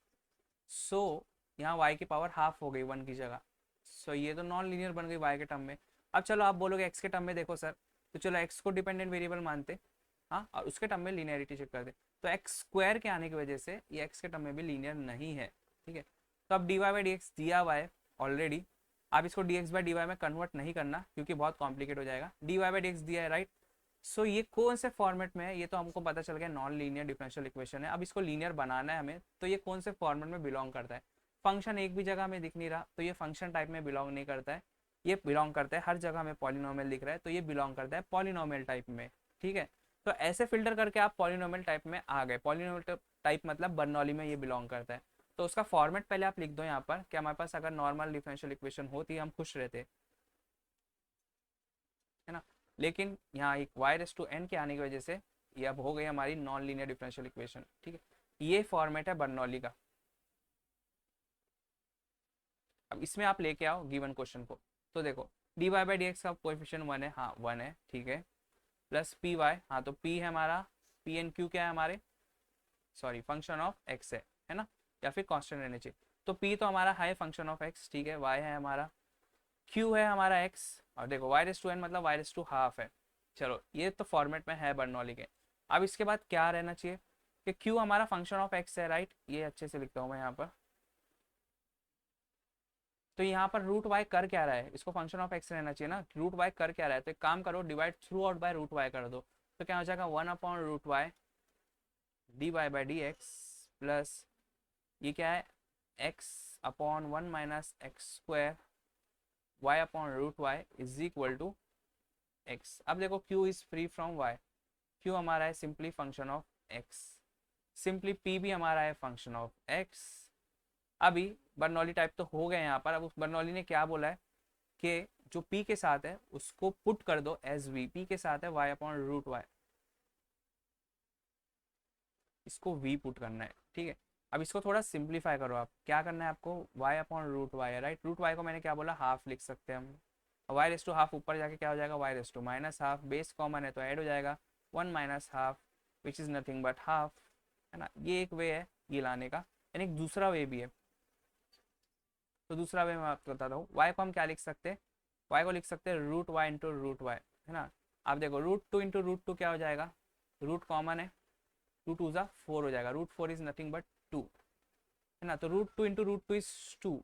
[SPEAKER 1] सो यहाँ y की पावर हाफ हो गई 1 की जगह, सो ये तो नॉन लीनियर बन गई y के टर्म में। अब चलो आप बोलोगे x के टर्म में देखो सर, तो चलो x को डिपेंडेंट वेरिएबल मानते, हाँ, और उसके टर्म में लीनियरिटी चेक कर दे, तो x² के आने की वजह से ये x के टर्म में भी लीनियर नहीं है, ठीक है। तो अब dy/dx दिया हुआ है ऑलरेडी, आप इसको dx/dy में कन्वर्ट नहीं करना क्योंकि बहुत कॉम्प्लिकेट हो जाएगा, dy/dx दिया है, राइट। सो ये कौन से फॉर्मेट में है, ये तो हमको पता चल गया नॉन लीनियर डिफरेंशियल इक्वेशन है। अब इसको लीनियर बनाना है हमें, तो ये कौन से फॉर्मेट में बिलोंग करता है। फंक्शन एक भी जगह में दिख नहीं रहा, तो ये फंक्शन टाइप में बिलोंग नहीं करता है, ये बिलोंग करता है हर जगह में पॉलिनोमियल दिख रहा है, तो ये बिलोंग करता है पॉलिनोमियल टाइप में, ठीक है। तो ऐसे फिल्टर करके आप पॉलिनोमियल टाइप में आ गए, पॉलिनोमियल टाइप मतलब बर्नौली में ये बिलोंग करता है। तो उसका फॉर्मेट पहले आप लिख दो यहाँ पर कि हमारे पास अगर नॉर्मल डिफरेंशियल इक्वेशन होती हम खुश रहते, है ना, लेकिन यहाँ एक y⁻n के आने की वजह से ये अब हो गई हमारी नॉन लीनियर डिफरेंशियल इक्वेशन, ठीक है। ये फॉर्मेट है बर्नौली का। अब इसमें आप लेके आओ गिवन क्वेश्चन को, तो देखो d Y by D x का कोएफिशिएंट 1 है, हाँ 1 है, ठीक है, प्लस पी वाई, हाँ तो पी है हमारा, पी एन क्यू क्या है हमारे, सॉरी फंक्शन ऑफ एक्स है ना, या फिर कांस्टेंट रहने चाहिए, तो पी तो हमारा है फंक्शन ऑफ एक्स, ठीक है, वाई है हमारा, क्यू है हमारा एक्स, और देखो वाई रेस टू एन मतलब वाई रेस टू हाफ है। चलो ये तो फॉर्मेट में है बर्नौली के। अब इसके बाद क्या रहना चाहिए कि क्यू हमारा फंक्शन ऑफ एक्स है, राइट, ये अच्छे से लिखता हूँ मैं यहाँ पर, तो यहाँ पर रूट वाई कर क्या रहा है, इसको फंक्शन ऑफ एक्स रहना चाहिए ना, रूट वाई कर क्या रहा है, तो एक काम करो divide throughout by root y कर दो, तो क्या हो जाएगा 1/√y d Y by D x plus ये क्या है x/1 - x² y/√y is equal to x। अब देखो q is free from y, q हमारा है simply function of x, simply p भी हमारा है फंक्शन ऑफ x। अभी बर्नौली टाइप तो हो गए यहाँ पर, अब उस बर्नौली ने क्या बोला है कि जो p के साथ है उसको पुट कर दो एज v, p के साथ है y/√y, इसको v पुट करना है, ठीक है। अब इसको थोड़ा सिंप्लीफाई करो, आप क्या करना है आपको, y/√y है, राइट, रूट वाई को मैंने क्या बोला हाफ लिख सकते हैं हम, वाई रेस टू हाफ ऊपर जाके क्या हो जाएगा y raise to minus half, base common है तो ऐड हो जाएगा 1 - half which is nothing but half, है ना, ये एक वे है ये लाने का, यानी एक दूसरा वे भी है, तो दूसरा वे मैं आपको बताता हूँ। वाई को हम क्या लिख सकते हैं, वाई को लिख सकते हैं root y into root y, है ना। आप देखो √2 इंटू √2 क्या हो जाएगा, रूट कॉमन है, 2 × 2 = 4 हो जाएगा, √4 इज नथिंग बट 2, है ना, तो √2 इंटू √2 इज 2,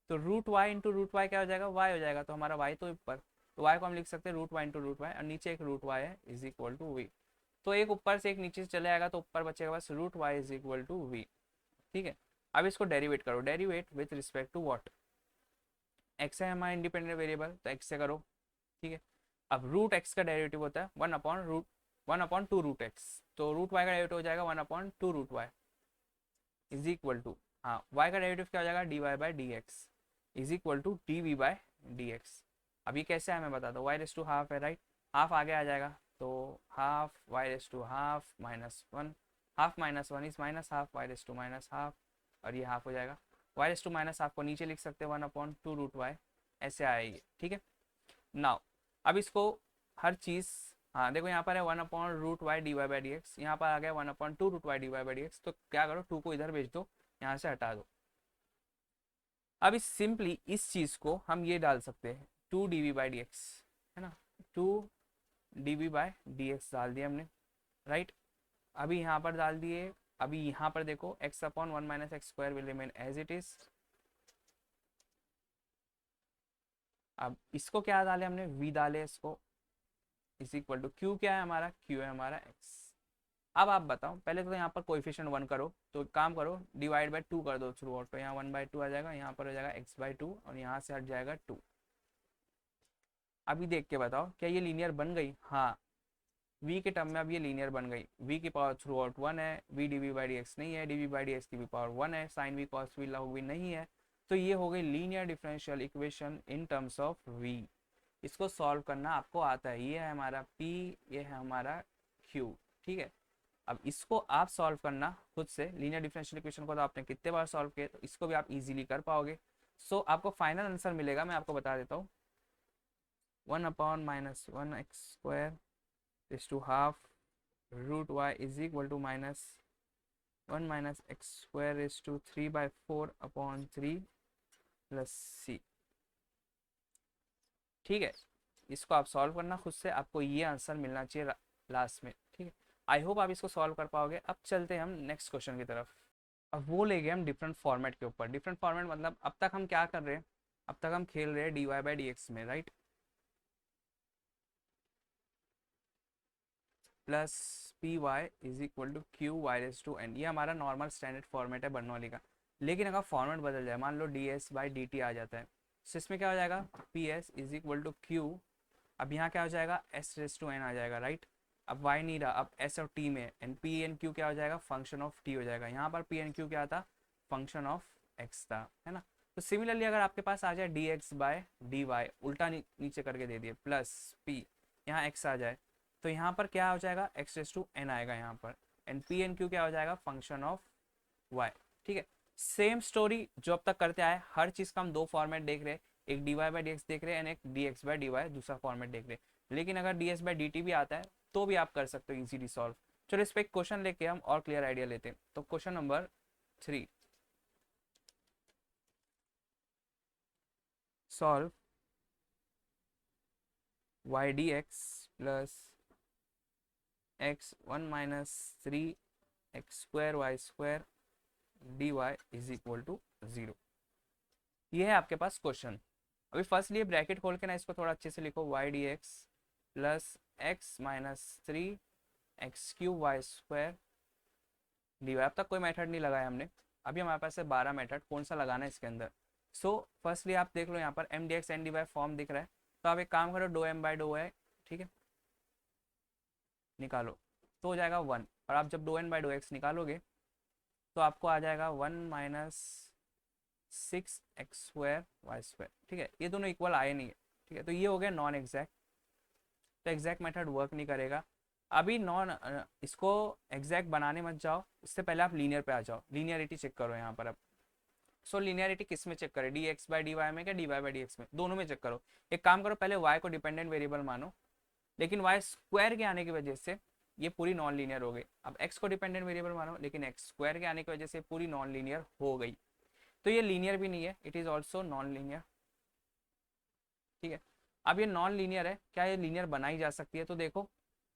[SPEAKER 1] तो root y into root y क्या हो जाएगा वाई हो जाएगा, तो हमारा वाई तो ऊपर, तो वाई को हम लिख सकते हैं root y into root y, और नीचे एक रूट वाई है इज इक्वल टू वी, तो एक ऊपर से एक नीचे से चले आएगा, तो ऊपर बचेगा बस root y is equal to v, ठीक है। अब इसको डेरिवेट करो, derivate with respect to what, x है हमारा इंडिपेंडेंट वेरिएबल, तो एक्स से करो, ठीक है। अब रूट एक्स का डेरिवेटिव होता है 1/2 रूट एक्स, तो रूट वाई का डेरिवेटिव हो जाएगा 1/2 root y is equal to, हाँ वाई का डेरिवेटिव क्या हो जाएगा d Y by D x is equal to d v by D x. अब ये कैसे है मैं बताता हूँ, वाई रेस टू हाफ है, राइट, हाफ आगे आ जाएगा, तो half y raise to half -1, half -1 is minus half y raise to minus half, और ये हाफ हो जाएगा, y raise to minus half को नीचे लिख सकते हैं 1/2 रूट वाई, ऐसे आएगी, ठीक है। नाउ अब इसको हर चीज़, हाँ देखो यहाँ पर है 1/√y d Y by D x, यहाँ पर आ गया 1/2 root y d Y by D x, तो क्या करो 2 को इधर भेज दो, यहाँ से हटा दो। अब इस सिंपली इस चीज़ को हम ये डाल सकते हैं 2 d v by D x, है ना, 2 d v by D x डाल दिया हमने, राइट, अभी यहाँ पर डाल दिए, अभी यहाँ पर देखो x/1 - x² will remain as it is. अब इसको क्या डाले हमने v डाले, इसको इज इक्वल टू q, क्या है हमारा q है हमारा x। अब आप बताओ, पहले तो यहाँ पर कोएफिशिएंट 1 करो, तो काम करो डिवाइड बाय 2 कर दो थ्रू आउट, तो यहाँ 1/2 आ जाएगा, यहाँ पर हो जाएगा x/2 और यहाँ से हट जाएगा 2। अभी देख के बताओ क्या ये लीनियर बन गई, हाँ v के टर्म में अब ये लीनियर बन गई, v की पावर थ्रू आउट 1 है, v d v by D x नहीं है, d v by D x की भी पावर 1 है, sine v cos v log v नहीं है, तो ये हो गई linear differential equation in terms of v। इसको सॉल्व करना आपको आता है, ये है हमारा p, ये है हमारा q, ठीक है। अब इसको आप सॉल्व करना खुद से, लीनियर डिफरेंशियल इक्वेशन को तो आपने कितने बार सॉल्व किया, तो इसको भी आप इजीली कर पाओगे। सो आपको फाइनल आंसर मिलेगा, मैं आपको बता देता हूँ, 1/-1 x² is to half root y is equal to -1 - x² is to 3/4/3 plus c, ठीक है। इसको आप सॉल्व करना खुद से, आपको ये आंसर मिलना चाहिए लास्ट में, ठीक है। आई होप आप इसको सॉल्व कर पाओगे। अब चलते हैं हम नेक्स्ट क्वेश्चन की तरफ। अब वो ले गए हम डिफरेंट फॉर्मेट के ऊपर, डिफरेंट फॉर्मेट मतलब अब तक हम क्या कर रहे हैं, अब तक हम खेल रहे हैं d Y by D x में, right, plus P Y is equal to q y raise to n, ये हमारा नॉर्मल स्टैंडर्ड फॉर्मेट है बर्नौली का। लेकिन अगर फॉर्मेट बदल जाए, मान लो d s by d t आ जाता है, तो इसमें क्या हो जाएगा p s is equal to q, अब यहाँ क्या हो जाएगा एस रेस टू एन आ जाएगा, राइट, अब वाई नहीं रहा, अब एस और टी में एन पी एन क्यू क्या हो जाएगा फंक्शन ऑफ टी हो जाएगा, यहाँ पर पी एन क्यू क्या था फंक्शन ऑफ एक्स था, है ना। तो सिमिलरली अगर आपके पास आ जाए d x by d y, उल्टा नीचे करके दे दिए, प्लस पी यहाँ एक्स आ जाए, तो यहाँ पर क्या हो जाएगा एक्स रेस टू एन आएगा यहाँ पर, एंड पी एन क्यू क्या हो जाएगा फंक्शन ऑफ वाई, ठीक है। सेम स्टोरी जो अब तक करते आए, हर चीज का हम दो फॉर्मेट देख रहे हैं, एक dy बाई डी देख रहे हैं एंड एक dx बाई dy दूसरा फॉर्मेट देख रहे हैं। लेकिन अगर ds बाई dt भी आता है तो भी आप कर सकते हो इजीली सॉल्व। चलो इस पे एक क्वेश्चन लेके हम और क्लियर आइडिया लेते हैं। तो question number 3, solve y dx plus x 1 minus 3 x square y square dy is equal to 0। ये है आपके पास क्वेश्चन। अभी फर्स्ट लिए ब्रैकेट खोल के ना इसको थोड़ा अच्छे से लिखो, y dx plus x minus 3 x cube y square dy। अब तक कोई मेथड नहीं लगाया हमने, अभी हमारे पास है 12 मेथड, कौन सा लगाना है इसके अंदर। सो फर्स्टली आप देख लो यहाँ पर M d x N d y form दिख रहा है, तो आप एक काम करो डो एम बाई डो है, ठीक है, निकालो तो हो जाएगा 1। और आप जब डो एन बाई डो एक्स निकालोगे तो आपको आ जाएगा 1 minus 6 x square y square, ठीक है। ये दोनों इक्वल आए नहीं है, ठीक है, तो ये हो गया नॉन एग्जैक्ट, तो एग्जैक्ट मेथड वर्क नहीं करेगा। अभी नॉन इसको एग्जैक्ट बनाने मत जाओ, इससे पहले आप लीनियर पे आ जाओ, लीनियरिटी चेक करो यहाँ पर अब। सो लीनियरिटी किस में चेक करें, d x by d y में क्या d Y by D x में, दोनों में चेक करो। एक काम करो, पहले वाई को डिपेंडेंट वेरिएबल मानो, लेकिन वाई स्क्वायर के आने की वजह से ये पूरी नॉन लीनियर हो गई। अब एक्स को डिपेंडेंट वेरिएबल मानो, लेकिन एक्स स्क्वायर के आने की वजह से पूरी नॉन लीनियर हो गई, तो ये लीनियर भी नहीं है, it is also non linear, ठीक है। अब ये नॉन लीनियर है, क्या ये लीनियर बनाई जा सकती है, तो देखो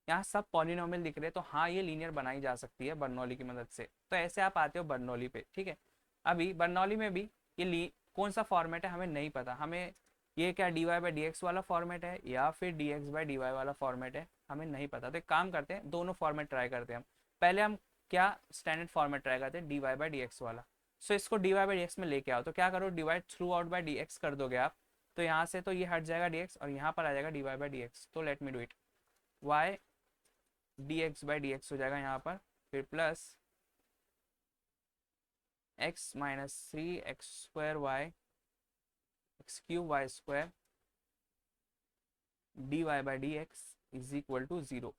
[SPEAKER 1] यहाँ सब पॉलिनोमियल दिख रहे हैं, तो हाँ ये लीनियर बनाई जा सकती है बर्नौली की मदद से। तो ऐसे आप आते हो बर्नौली पे, ठीक है। अभी बर्नौली में भी ये कौन सा फॉर्मेट है हमें नहीं पता, हमें ये क्या d Y by D x वाला फॉर्मेट है या फिर d x by d y वाला फॉर्मेट है, हमें नहीं पता। तो एक काम करते हैं, दोनों फॉर्मेट ट्राई करते हैं हम। पहले हम क्या स्टैंडर्ड फॉर्मेट ट्राई करते हैं, d Y by D x वाला। सो इसको d Y by D x में लेके आओ, तो क्या करो divide throughout by D x कर दोगे आप, तो यहाँ से तो ये हट जाएगा डी एक्स और यहाँ पर आ जाएगा d Y by D x. तो let me do it, y d x by D x हो जाएगा यहाँ पर, फिर plus x minus 3 x square y x cube y square d Y by D x is equal to 0,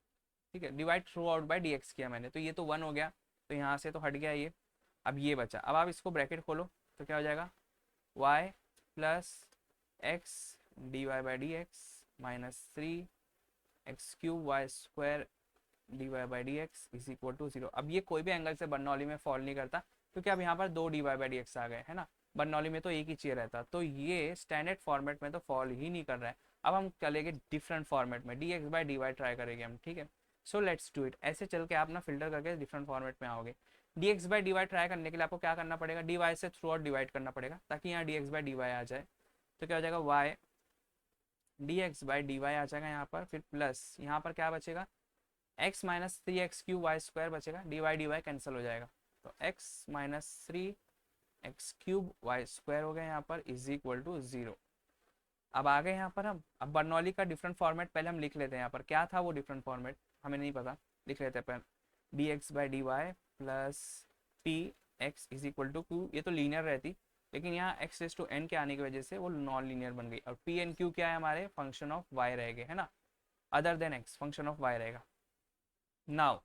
[SPEAKER 1] ठीक है। Divide throughout by D x किया मैंने, तो ये तो 1 हो गया, तो यहाँ से तो हट गया ये। अब ये बचा, अब आप इसको ब्रैकेट खोलो तो क्या हो जाएगा, y plus x d Y by D x minus 3 x cube y square d Y by D x is equal to 0। अब ये कोई भी एंगल से बर्नौली में फॉल नहीं करता, क्योंकि अब यहाँ पर दो d Y by D x आ गए है ना, बर्नौली में तो एक ही चीज रहता, तो ये स्टैंडर्ड फॉर्मेट में तो फॉल ही नहीं कर रहा है। अब हम चलेंगे डिफरेंट फॉर्मेट में, d x by d y try करेंगे हम, ठीक है। सो लेट्स डू इट, ऐसे चल के आप ना फिल्टर करके डिफरेंट फॉर्मेट में आओगे। D x by d y try करने के लिए आपको क्या करना पड़ेगा, डी वाई से थ्रू आउट डिवाइड करना पड़ेगा, ताकि यहाँ d x by d y आ जाए। तो क्या हो जाएगा, y d x by d y आ जाएगा यहाँ पर, फिर प्लस यहाँ पर क्या बचेगा, x minus 3 x cube y square बचेगा, डी वाई कैंसिल हो जाएगा, तो x minus 3 x cube y square हो गया यहाँ पर इज इक्वल टू 0। अब आ गए यहाँ पर हम, अब बर्नौली का डिफरेंट फॉर्मेट पहले हम लिख लेते हैं। यहाँ पर क्या था वो डिफरेंट फॉर्मेट हमें नहीं पता, लिख लेते हैं पहले, d x by d y plus p x is equal to q, ये तो लीनियर रहती, लेकिन यहाँ एक्स रेज टू एन के आने की वजह से वो नॉन लीनियर बन गई। और पी एन क्यू क्या है हमारे, फंक्शन ऑफ वाई रहेंगे है ना, other than x, function of y रहेगा। नाउ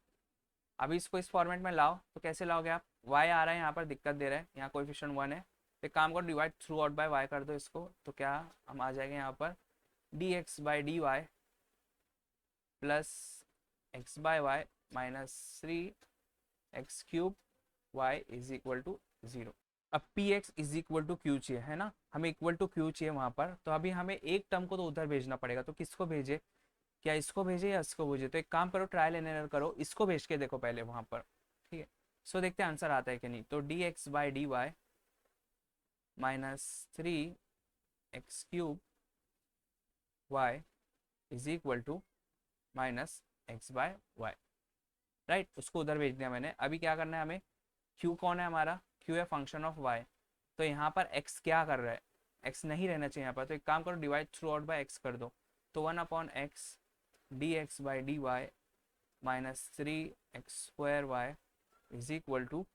[SPEAKER 1] अभी इसको इस फॉर्मेट में लाओ, तो कैसे लाओगे आप, y आ रहा है यहाँ पर दिक्कत दे रहा है, यहाँ कोएफिशिएंट 1 है, तो एक काम करो divide throughout bye y कर दो इसको, तो क्या हम आ जाएंगे यहाँ पर d x by d y plus x by y minus 3 x cube y is equal to 0। अब p x is equal to q चाहिए है ना, हमें इक्वल टू क्यू चाहिए वहाँ पर, तो अभी हमें एक टर्म को तो उधर भेजना पड़ेगा, तो किसको भेजे, क्या इसको भेजे या इसको भेजे, तो एक काम करो ट्रायल एंड एरर करो, इसको भेज के देखो पहले वहां पर, ठीक है। सो देखते हैं आंसर आता है कि नहीं, तो d x by d y minus 3 x cube y is equal to minus x by y, right, उसको उधर भेज दिया मैंने। अभी क्या करना है हमें, क्यू कौन है हमारा, क्यू है फंक्शन ऑफ वाई, तो यहाँ पर एक्स क्या कर रहा है, एक्स नहीं रहना चाहिए यहाँ पर, तो एक काम करो divide throughout by x कर दो, तो 1 upon x D x by d y minus 3 x square y is equal to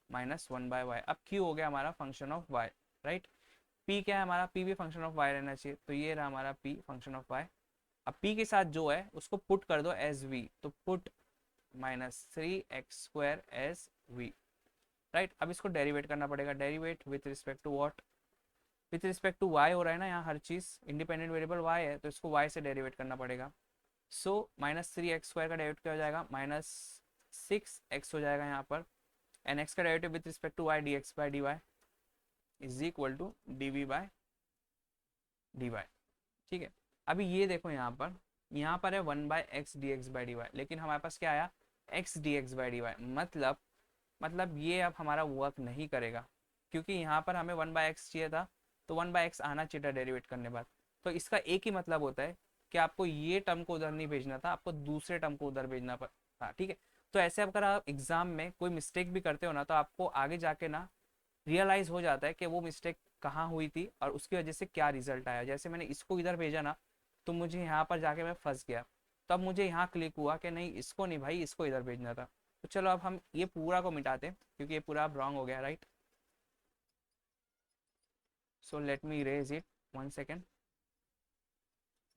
[SPEAKER 1] minus 1 by y. अब क्यू हो गया हमारा function of y, right, p क्या है हमारा, पी भी फंक्शन ऑफ वाई रहना चाहिए, तो ये रहा हमारा पी फंक्शन ऑफ वाई। अब पी के साथ जो है उसको पुट कर दो एज वी, तो put minus 3 x square as v, right. अब इसको डेरिवेट करना पड़ेगा, derivate with respect to what, with respect to y हो रहा है ना, यहाँ हर चीज़ इंडिपेंडेंट वेरिएबल वाई है, तो इसको वाई से डेरिवेट करना पड़ेगा। सो -3x² का डेरिवेट क्या हो जाएगा, -6x हो जाएगा यहाँ पर, एन एक्स का derivative with respect to y dx/dy is equal to dv/dy। ठीक है। अभी ये देखो यहाँ पर है 1/x dx/dy, लेकिन हमारे पास क्या आया x dx/dy, मतलब ये अब हमारा वर्क नहीं करेगा, क्योंकि यहाँ पर हमें 1/x चाहिए था, तो 1/x आना चाहिए था डेरिवेट करने बाद। तो इसका एक ही मतलब होता है कि आपको ये टर्म को उधर नहीं भेजना था, आपको दूसरे टर्म को उधर भेजना था। ठीक है। तो ऐसे अगर आप एग्जाम में कोई मिस्टेक भी करते हो ना, तो आपको आगे जाके ना रियलाइज हो जाता है कि वो मिस्टेक कहाँ हुई थी और उसकी वजह से क्या रिजल्ट आया। जैसे मैंने इसको इधर भेजा ना, तो मुझे यहाँ पर जाके मैं फंस गया, तब मुझे यहाँ क्लिक हुआ कि नहीं इसको नहीं भाई, इसको इधर भेजना था। तो चलो अब हम ये पूरा को मिटाते हैं, क्योंकि ये पूरा रॉन्ग हो गया, right. So let me erase it, 1 second.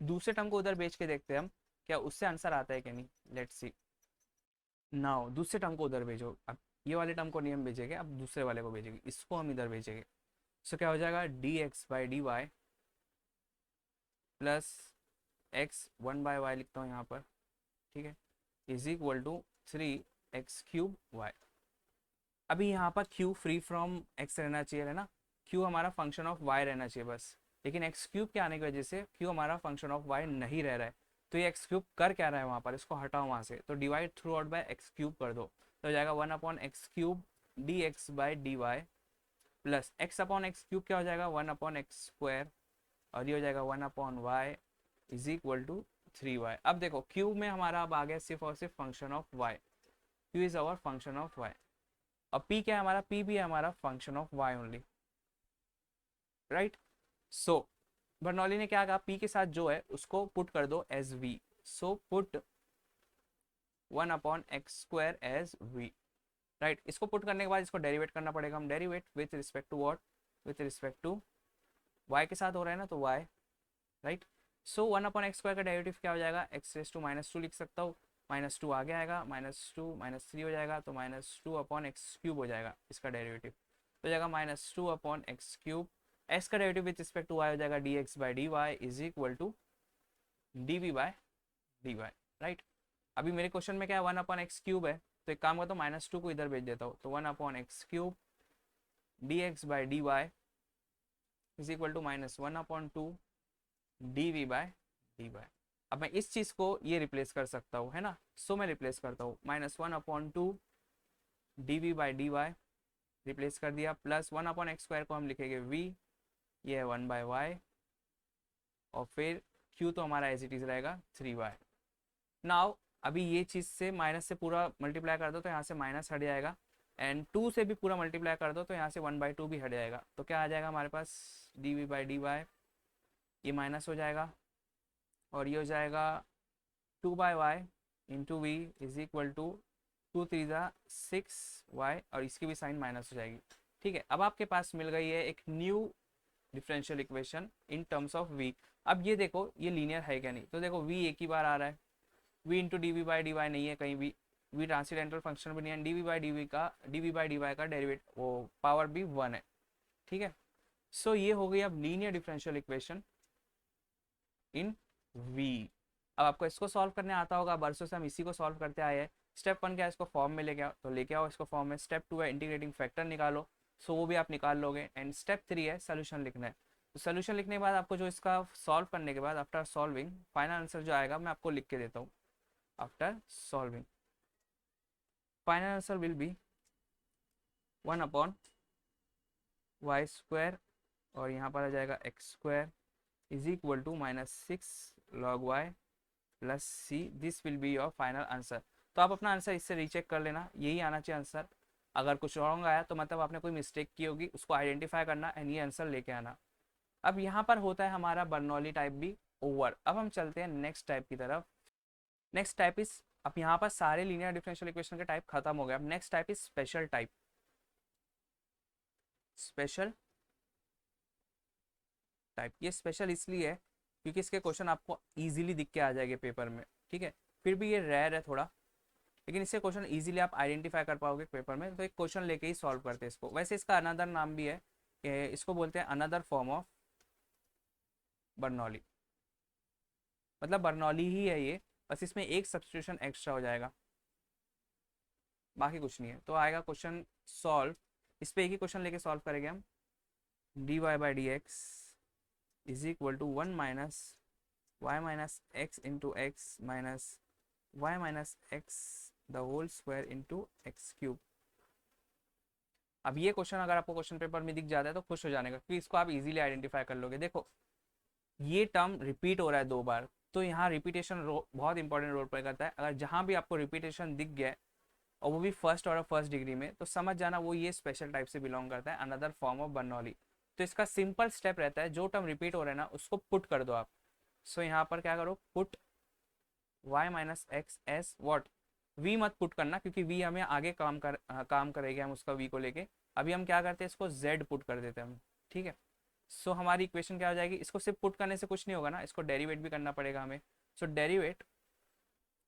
[SPEAKER 1] दूसरे टर्म को उधर भेज के देखते हैं हम, क्या उससे आंसर आता है कि नहीं, लेट्स सी। नाउ दूसरे टर्म को उधर भेजो, अब ये वाले टर्म को नहीं हम भेजेंगे, अब दूसरे वाले को भेजेंगे, इसको हम इधर भेजेंगे। सो क्या हो जाएगा, dx/dy प्लस x 1/y लिखता हूँ यहाँ पर, ठीक है, is equal to 3x³ y। अभी यहाँ पर q फ्री फ्रॉम x रहना चाहिए, है ना, q हमारा फंक्शन ऑफ y रहना चाहिए बस, लेकिन x³ के आने की वजह से q हमारा फंक्शन ऑफ y नहीं रह रहा है। तो ये x³ कर क्या रहा है वहाँ पर, इसको हटाओ वहाँ से, तो divide throughout bye x³ कर दो, तो हो जाएगा 1/x³ dx/dy प्लस x/x³ क्या हो जाएगा 1/x², और ये हो जाएगा 1/y is equal to 3y। अब देखो q में हमारा अब आ गया सिर्फ और सिर्फ function of y, q is our function of y, और p क्या है हमारा, p भी है हमारा function of y only, right. So Bernoulli ने क्या कहा, p के साथ जो है उसको पुट कर दो as v, so put 1/x² as v, right. इसको पुट करने के बाद इसको डेरिवेट करना पड़ेगा, हम derivate with respect to what, with respect to y के साथ हो रहा है ना, तो y, राइट। सो 1/x² का डेरिवेटिव क्या हो जाएगा, x⁻² लिख सकता हूँ, -2 आगे आएगा, -2 -3 हो जाएगा, तो -2/x³ हो जाएगा इसका डेरिवेटिव, तो हो जाएगा -2/x³, x का derivative with respect to y हो जाएगा dx/dy is equal to dv/dy, right. अभी मेरे क्वेश्चन में क्या है 1/x³ है, तो एक काम करता हूँ -2 को इधर भेज देता हूँ, तो 1/x³ dx/dy is equal to -1/2 dv/dy। अब मैं इस चीज को ये रिप्लेस कर सकता हूँ, है ना, सो मैं रिप्लेस करता हूँ, -1/2 dv/dy रिप्लेस कर दिया, प्लस 1/x² को हम लिखेंगे v, ये है 1/y, और फिर q तो हमारा एज इट इज रहेगा 3y। नाउ अभी ये चीज से माइनस से पूरा मल्टीप्लाई कर दो, तो यहाँ से माइनस हट जाएगा, एंड 2 से भी पूरा मल्टीप्लाई कर दो, तो यहाँ से 1/2 भी हट जाएगा, तो क्या आ जाएगा हमारे पास dv/dy, ये माइनस हो जाएगा, और ये हो जाएगा 2/y into v is equal to 2 3 6y, और इसकी भी साइन माइनस हो जाएगी। ठीक है, अब आपके पास मिल गई है एक new differential equation in terms of v। अब ये देखो ये लीनियर है क्या नहीं, तो देखो v एक ही बार आ रहा है, v इंटू dv/dy नहीं है कहीं भी, v ट्रांसीडेंटल फंक्शन भी नहीं है, dv/dy का डेरिवेट वो पावर भी 1 है। ठीक है, सो ये हो गई अब लीनियर डिफरेंशियल इक्वेशन इन v। अब आपको इसको सॉल्व करने आता होगा, बरसों से हम इसी को सॉल्व करते आए हैं। स्टेप 1 क्या है, इसको फॉर्म में लेके आओ, तो लेके आओ इसको फॉर्म में। स्टेप 2 है इंटीग्रेटिंग फैक्टर निकालो, सो वो भी आप निकाल लोगे, एंड स्टेप 3 है सोल्यूशन लिखना है। तो सोल्यूशन लिखने के बाद आपको जो इसका सॉल्व करने के बाद आफ्टर सॉल्विंग फाइनल आंसर जो आएगा मैं आपको लिख के देता हूँ। After solving final answer will be 1/y², और यहाँ पर आ जाएगा x² is equal to -6 log y plus c, this will be your final answer. तो आप अपना आंसर इससे रीचेक कर लेना, यही आना चाहिए आंसर। अगर कुछ रॉन्ग आया तो मतलब आपने कोई मिस्टेक की होगी, उसको आइडेंटिफाई करना एंड ये आंसर लेके आना। अब यहाँ पर होता है हमारा बर्नौली टाइप भी ओवर। अब हम चलते हैं नेक्स्ट टाइप की तरफ। नेक्स्ट टाइप इज, अब यहाँ पर सारे लीनियर डिफरेंशियल इक्वेशन के टाइप खत्म हो गए, अब next type is special type. Special type, ये स्पेशल इसलिए है क्योंकि इसके क्वेश्चन आपको इजीली दिख के आ जाएंगे पेपर में, ठीक है, फिर भी ये रेयर है थोड़ा, लेकिन इससे क्वेश्चन इजीली आप आइडेंटिफाई कर पाओगे पेपर में, तो एक क्वेश्चन लेके ही सॉल्व करते हैं इसको। वैसे इसका अनदर नाम भी है कि इसको बोलते हैं अनदर फॉर्म ऑफ बर्नौली, मतलब बर्नौली ही है ये, बस इसमें एक सब्स्टिट्यूशन एक्स्ट्रा हो जाएगा, बाकी कुछ नहीं है। तो आएगा क्वेश्चन सॉल्व, इस पे एक ही क्वेश्चन लेके सॉल्व करेंगे हम। D Y by D x is equal to 1 minus y minus x into x minus y minus x the whole square into x cube. अब ये क्वेश्चन अगर आपको क्वेश्चन पेपर में दिख जाता है तो खुश हो जाने का, क्योंकि इसको आप इजीली आइडेंटिफाई कर लोगे। देखो ये टर्म रिपीट हो रहा है 2 बार, तो यहाँ रिपीटेशन बहुत इंपॉर्टेंट रोल प्ले करता है। अगर जहाँ भी आपको रिपीटेशन दिख गया है और वो भी फर्स्ट और फर्स्ट डिग्री में, तो समझ जाना वो ये स्पेशल टाइप से बिलोंग करता है, अनदर फॉर्म ऑफ बर्नौली। तो इसका सिंपल स्टेप रहता है, जो टर्म रिपीट हो रहा है ना उसको पुट कर दो आप। सो यहाँ पर क्या करो, put y minus x S what, v मत पुट करना क्योंकि v हमें आगे काम करेंगे हम उसका v को लेके। अभी हम क्या करते हैं, इसको z पुट कर देते हैं हम, ठीक है। सो हमारी इक्वेशन क्या हो जाएगी, इसको सिर्फ पुट करने से कुछ नहीं होगा ना, इसको डेरिवेट भी करना पड़ेगा हमें। So derivate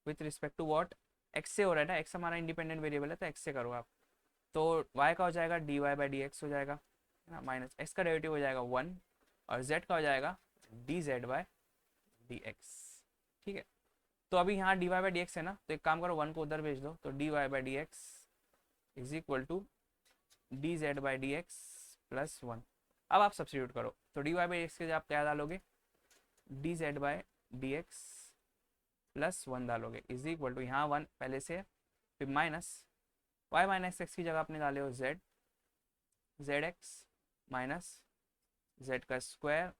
[SPEAKER 1] with respect to what, x से हो रहा है ना, एक्स हमारा इंडिपेंडेंट वेरिएबल है तो एक्स से करो आप। तो y का हो जाएगा d Y by D x हो जाएगा ना, माइनस एक्स का डेरिवेटिव हो जाएगा 1, और z का हो जाएगा d z by D x, ठीक है। तो अभी यहाँ d Y by D x है ना, तो एक काम करो 1 को उधर भेज दो, तो d Y by D x is equal to d z by D x plus 1। अब आप सब्सटीट्यूट करो, तो डी वाई बाई एक्स के आप क्या डालोगे, D z by D x plus 1 डालोगे, इज इक्वल टू यहाँ 1 पहले से, फिर माइनस वाई माइनस एक्स की जगह आपने डाले हो Z, Z x minus Z का स्क्वायर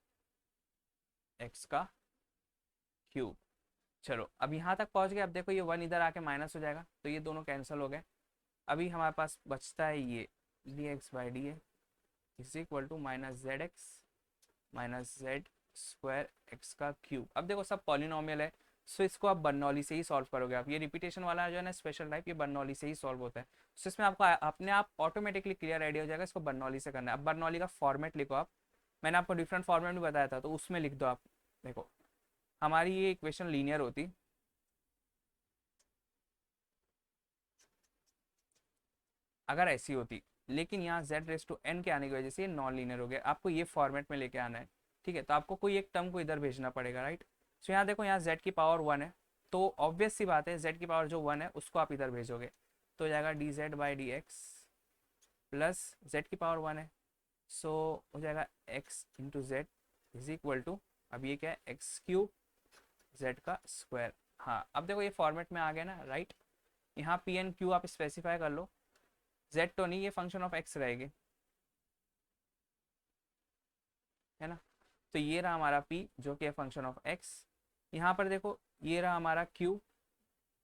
[SPEAKER 1] एक्स का क्यूब। चलो अब यहाँ तक पहुँच गए। अब देखो ये 1 इधर आके माइनस हो जाएगा, तो ये दोनों कैंसिल हो गए। अभी हमारे पास बचता है ये d x by d a is equal to minus z x minus z square x का क्यूब। अब देखो सब पॉलिनोमियल है, सो इसको आप बर्नौली से ही सॉल्व करोगे आप। ये रिपीटेशन वाला जो है ना स्पेशल टाइप, ये बर्नौली से ही सॉल्व होता है। सो इसमें आपको अपने आप ऑटोमेटिकली क्लियर आइडिया हो जाएगा, इसको बर्नौली से करना है। अब बर्नौली का फॉर्मेट लिखो आप, मैंने आपको डिफरेंट फॉर्मेट भी बताया था, तो उसमें लिख दो आप। देखो हमारी ये इक्वेशन लीनियर होती, अगर ऐसी होती, लेकिन यहाँ z रेस टू n के आने की वजह से ये नॉन लीनियर हो गया। आपको ये फॉर्मेट में लेके आना है, ठीक है। तो आपको कोई एक टर्म को इधर भेजना पड़ेगा, राइट। सो यहाँ देखो यहाँ z की पावर 1 है, तो ऑब्वियस सी बात है z की पावर जो 1 है उसको आप इधर भेजोगे, तो हो जाएगा d z by D x plus z की पावर 1 है, सो हो जाएगा x into z is equal to, अब ये क्या है, एक्स क्यूब z का स्क्वायर। हाँ अब देखो ये फॉर्मेट में आ गया ना, राइट। यहाँ पी एन क्यू आप स्पेसिफाई कर लो, z तो नहीं, ये फंक्शन ऑफ x रहेगी, है ना। तो ये रहा हमारा p जो कि है फंक्शन ऑफ x। यहाँ पर देखो ये रहा हमारा q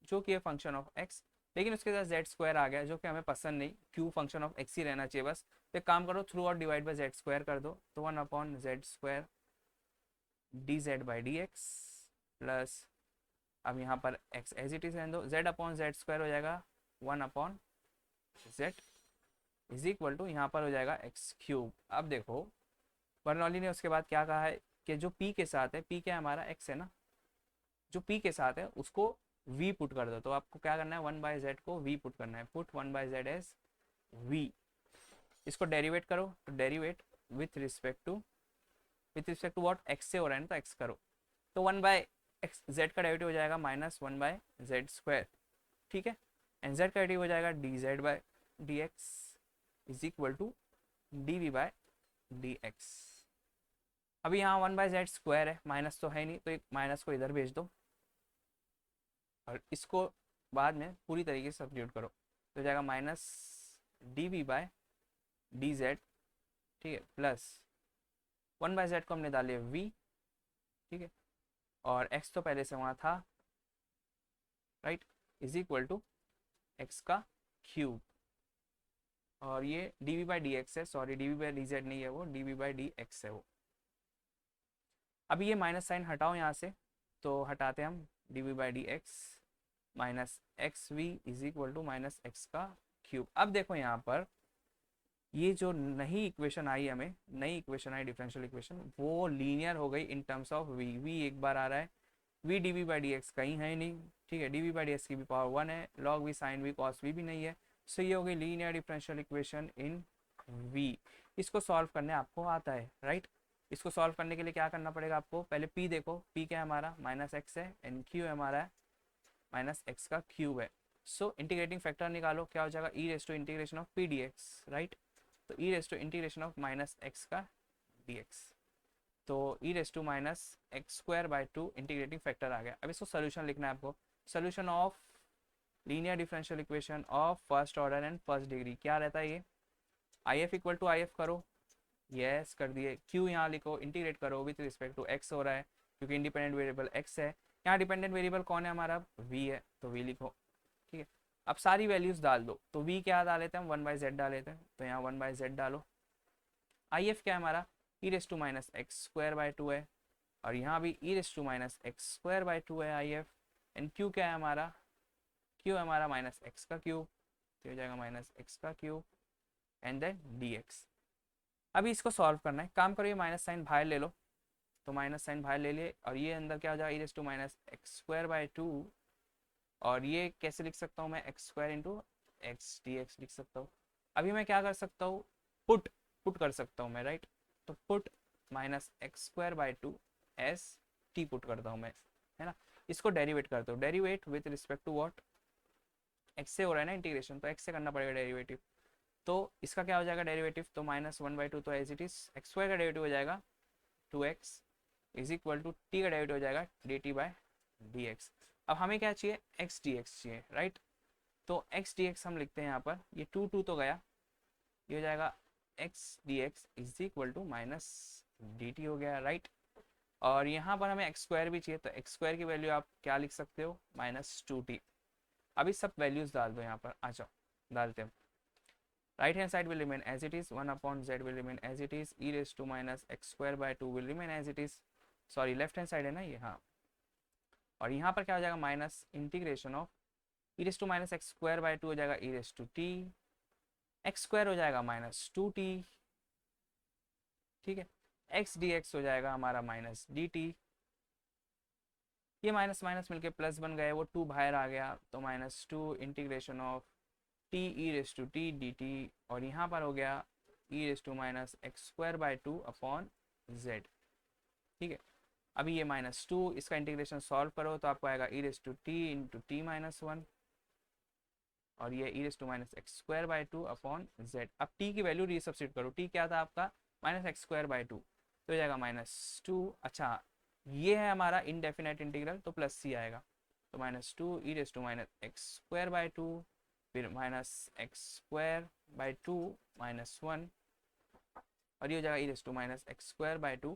[SPEAKER 1] जो कि है फंक्शन ऑफ x, लेकिन उसके साथ z स्क्वायर आ गया जो कि हमें पसंद नहीं, q फंक्शन ऑफ x ही रहना चाहिए बस। तो एक काम करो, through out divide by z square कर दो, तो 1 upon Z square D z by D x plus, अब यहाँ पर x एज इट इज रहने दो, z अपॉन जेड स्क्वायर हो जाएगा 1 upon z is equal to, यहाँ पर हो जाएगा एक्स क्यूब। अब देखो बर्नौली ने उसके बाद क्या कहा है कि जो p के साथ है, p क्या है हमारा x है ना, जो p के साथ है उसको v पुट कर दो। तो आपको क्या करना है, 1 बाई जेड को v पुट करना है, put 1 by z as v। इसको डेरिवेट करो, तो derivate with respect to what, x से हो रहा है ना, तो x करो, तो 1 बाई एक्स जेड का डेरिवेटिव हो जाएगा माइनस 1 बाई जेड स्क्वायर, ठीक है। एंड जेड का डेरिवेटिव हो जाएगा d z by D x is equal to d v by D x. अभी यहाँ 1 बाई जेड स्क्वायर है, माइनस तो है नहीं, तो एक माइनस को इधर भेज दो और इसको बाद में पूरी तरीके से सब्स्टिट्यूट करो, तो हो जाएगा minus d v by d z, ठीक है, प्लस 1 बाई जेड को हमने डाले v, ठीक है, और x तो पहले से वहाँ था, right, is equal to x का क्यूब, और ये d v by D x है, sorry d v by d z नहीं है वो, d v by D x है वो। अभी ये माइनस साइन हटाओ यहाँ से, तो हटाते हम d v by D x minus x v is equal to minus x का क्यूब। अब देखो यहाँ पर ये जो नई इक्वेशन आई, हमें नई इक्वेशन आई डिफरेंशियल इक्वेशन, वो लीनियर हो गई in terms of v। v एक बार आ रहा है, v d v by D x कहीं है ही नहीं, ठीक है, d v by D x की भी पावर 1 है, log v sine v cos v भी नहीं है। सो ये हो गई linear differential equation in v. इसको सॉल्व करने आपको आता है, राइट। इसको सॉल्व करने के लिए क्या करना पड़ेगा आपको, पहले p देखो, p क्या है हमारा माइनस एक्स है, एंड q हमारा है माइनस एक्स का क्यूब है। सो इंटीग्रेटिंग फैक्टर निकालो, क्या हो जाएगा, e raise to integration of p d x, right. तो e raise to integration of minus x का डी एक्स, तो e raise to minus x square by 2 integrating factor आ गया। अब इसको सोल्यूशन लिखना है आपको, solution of linear differential equation of first order and first degree क्या रहता है ये, I F equal to I F करो, यस कर दिए, क्यू यहाँ लिखो, इंटीग्रेट करो विथ रिस्पेक्ट टू एक्स हो रहा है क्योंकि इंडिपेंडेंट वेरिएबल एक्स है, यहाँ डिपेंडेंट वेरिएबल कौन है हमारा, वी है, तो वी लिखो, ठीक है। अब सारी वैल्यूज डाल दो, तो वी क्या डाल लेते हैं हम, 1/z डाल लेते हैं, तो यहाँ 1/z डालो। आई एफ क्या है हमारा, e raise to minus x square by 2 है, और यहाँ भी e raise to minus x square by 2 है आई एफ, एंड क्यू क्या है हमारा, क्यू है हमारा माइनस एक्स का क्यूब, तो हो जाएगा माइनस एक्स का cube and then d x. अभी इसको सॉल्व करना है, काम करो, ये माइनस साइन बाहर ले लो, तो माइनस साइन बाहर ले लिए, और ये अंदर क्या हो जाएगा, e raise to minus x square by 2, और ये कैसे लिख सकता हूँ मैं, x square into x D x लिख सकता हूँ। अभी मैं क्या कर सकता हूँ, पुट कर सकता हूँ मैं, राइट। तो put minus x square by 2 as t put करता हूँ मैं, है ना। इसको डेरिवेट करता हूँ, derivate with respect to what, x से हो रहा है ना इंटीग्रेशन, तो एक्स से करना पड़ेगा डेरिवेटिव। तो इसका क्या हो जाएगा डेरिवेटिव, तो माइनस 1/2, तो as it is x square का डेरिवेटिव हो जाएगा 2x is equal to t का डेरिवेटिव हो जाएगा d t by D x. अब हमें क्या चाहिए, एक्स डी एक्स चाहिए, राइट। तो एक्स डी एक्स हम लिखते हैं यहाँ पर, ये 2 तो गया, ये हो जाएगा x D x is equal to minus d t हो गया, राइट। और यहाँ पर हमें एक्स स्क्वायर भी चाहिए, तो एक्स स्क्वायर की वैल्यू आप क्या लिख सकते हो, -2t। अभी सब वैल्यूज डाल दो यहाँ पर, आ जाओ डालते हैं। right hand side will remain as it is, 1 upon z will remain as it is, e raised to minus x square by 2 will remain as it is, sorry left hand side है ना ये, हाँ। और यहाँ पर क्या हो जाएगा, minus integration of e raise to minus x square by 2 हो जाएगा e raise to t, x square हो जाएगा -2t, ठीक है। एक्स डी एक्स हो जाएगा हमारा -dt, ये माइनस माइनस मिलके प्लस बन गए, वो 2 बाहर आ गया, तो -2 integration of t e raise to t d t, और यहाँ पर हो गया e raise to minus x square by 2 upon z, ठीक है। अभी ये -2, इसका इंटीग्रेशन सॉल्व करो तो आपको आएगा e raise to T into t minus 1, और ये e raise to minus x square by 2 upon z. अब टी की वैल्यू रीसब्स्टिट्यूट करो, टी क्या था आपका माइनस एक्स स्क्वायर बाई 2, तो हो जाएगा -2, अच्छा ये है हमारा इनडेफिनेट इंटीग्रल, तो प्लस सी आएगा, तो -2 e raise to minus x square by 2, फिर माइनस एक्स स्क्वायर बाई 2 -1, और ये हो जाएगा e raise to minus x square by 2।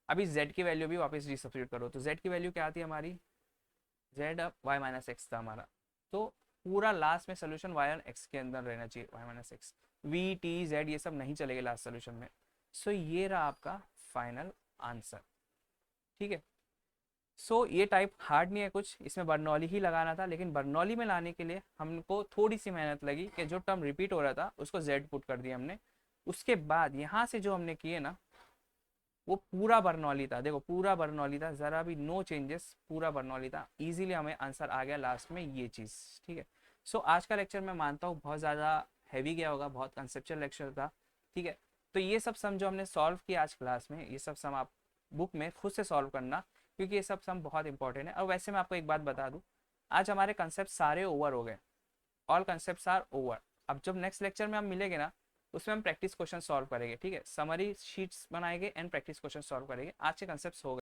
[SPEAKER 1] अभी z की वैल्यू भी वापस रीसब्स्टिट्यूट करो, तो z की वैल्यू क्या आती है हमारी, z अब y माइनस एक्स था हमारा, तो पूरा लास्ट में सोल्यूशन y और x के अंदर रहना चाहिए, y minus x, v t z ये सब नहीं चलेगा लास्ट सोल्यूशन में। सो ये रहा आपका फाइनल आंसर, ठीक है। सो ये टाइप हार्ड नहीं है कुछ, इसमें बर्नौली ही लगाना था, लेकिन बर्नौली में लाने के लिए हमको थोड़ी सी मेहनत लगी कि जो टर्म रिपीट हो रहा था उसको z पुट कर दिया हमने, उसके बाद यहाँ से जो हमने किए ना वो पूरा बर्नौली था, देखो पूरा बर्नौली था, ज़रा भी नो चेंजेस, पूरा बर्नौली था, इजीली हमें आंसर आ गया लास्ट में ये चीज़, ठीक है। सो आज का लेक्चर मैं मानता हूँ बहुत ज़्यादा हैवी गया होगा, बहुत कंसेप्चुअल लेक्चर था, ठीक है। तो ये सब सम जो हमने सॉल्व किया आज क्लास में, ये सब सम आप बुक में खुद से सॉल्व करना, क्योंकि ये सब सम बहुत इंपॉर्टेंट है। और वैसे मैं आपको एक बात बता दूँ, आज हमारे कंसेप्ट सारे ओवर हो गए, ऑल कंसेप्ट आर ओवर। अब जब नेक्स्ट लेक्चर में हम मिलेंगे ना, उसमें हम प्रैक्टिस क्वेश्चन सॉल्व करेंगे, ठीक है, समरी शीट्स बनाएंगे एंड प्रैक्टिस क्वेश्चन सॉल्व करेंगे। आज के कंसेप्ट हो गए।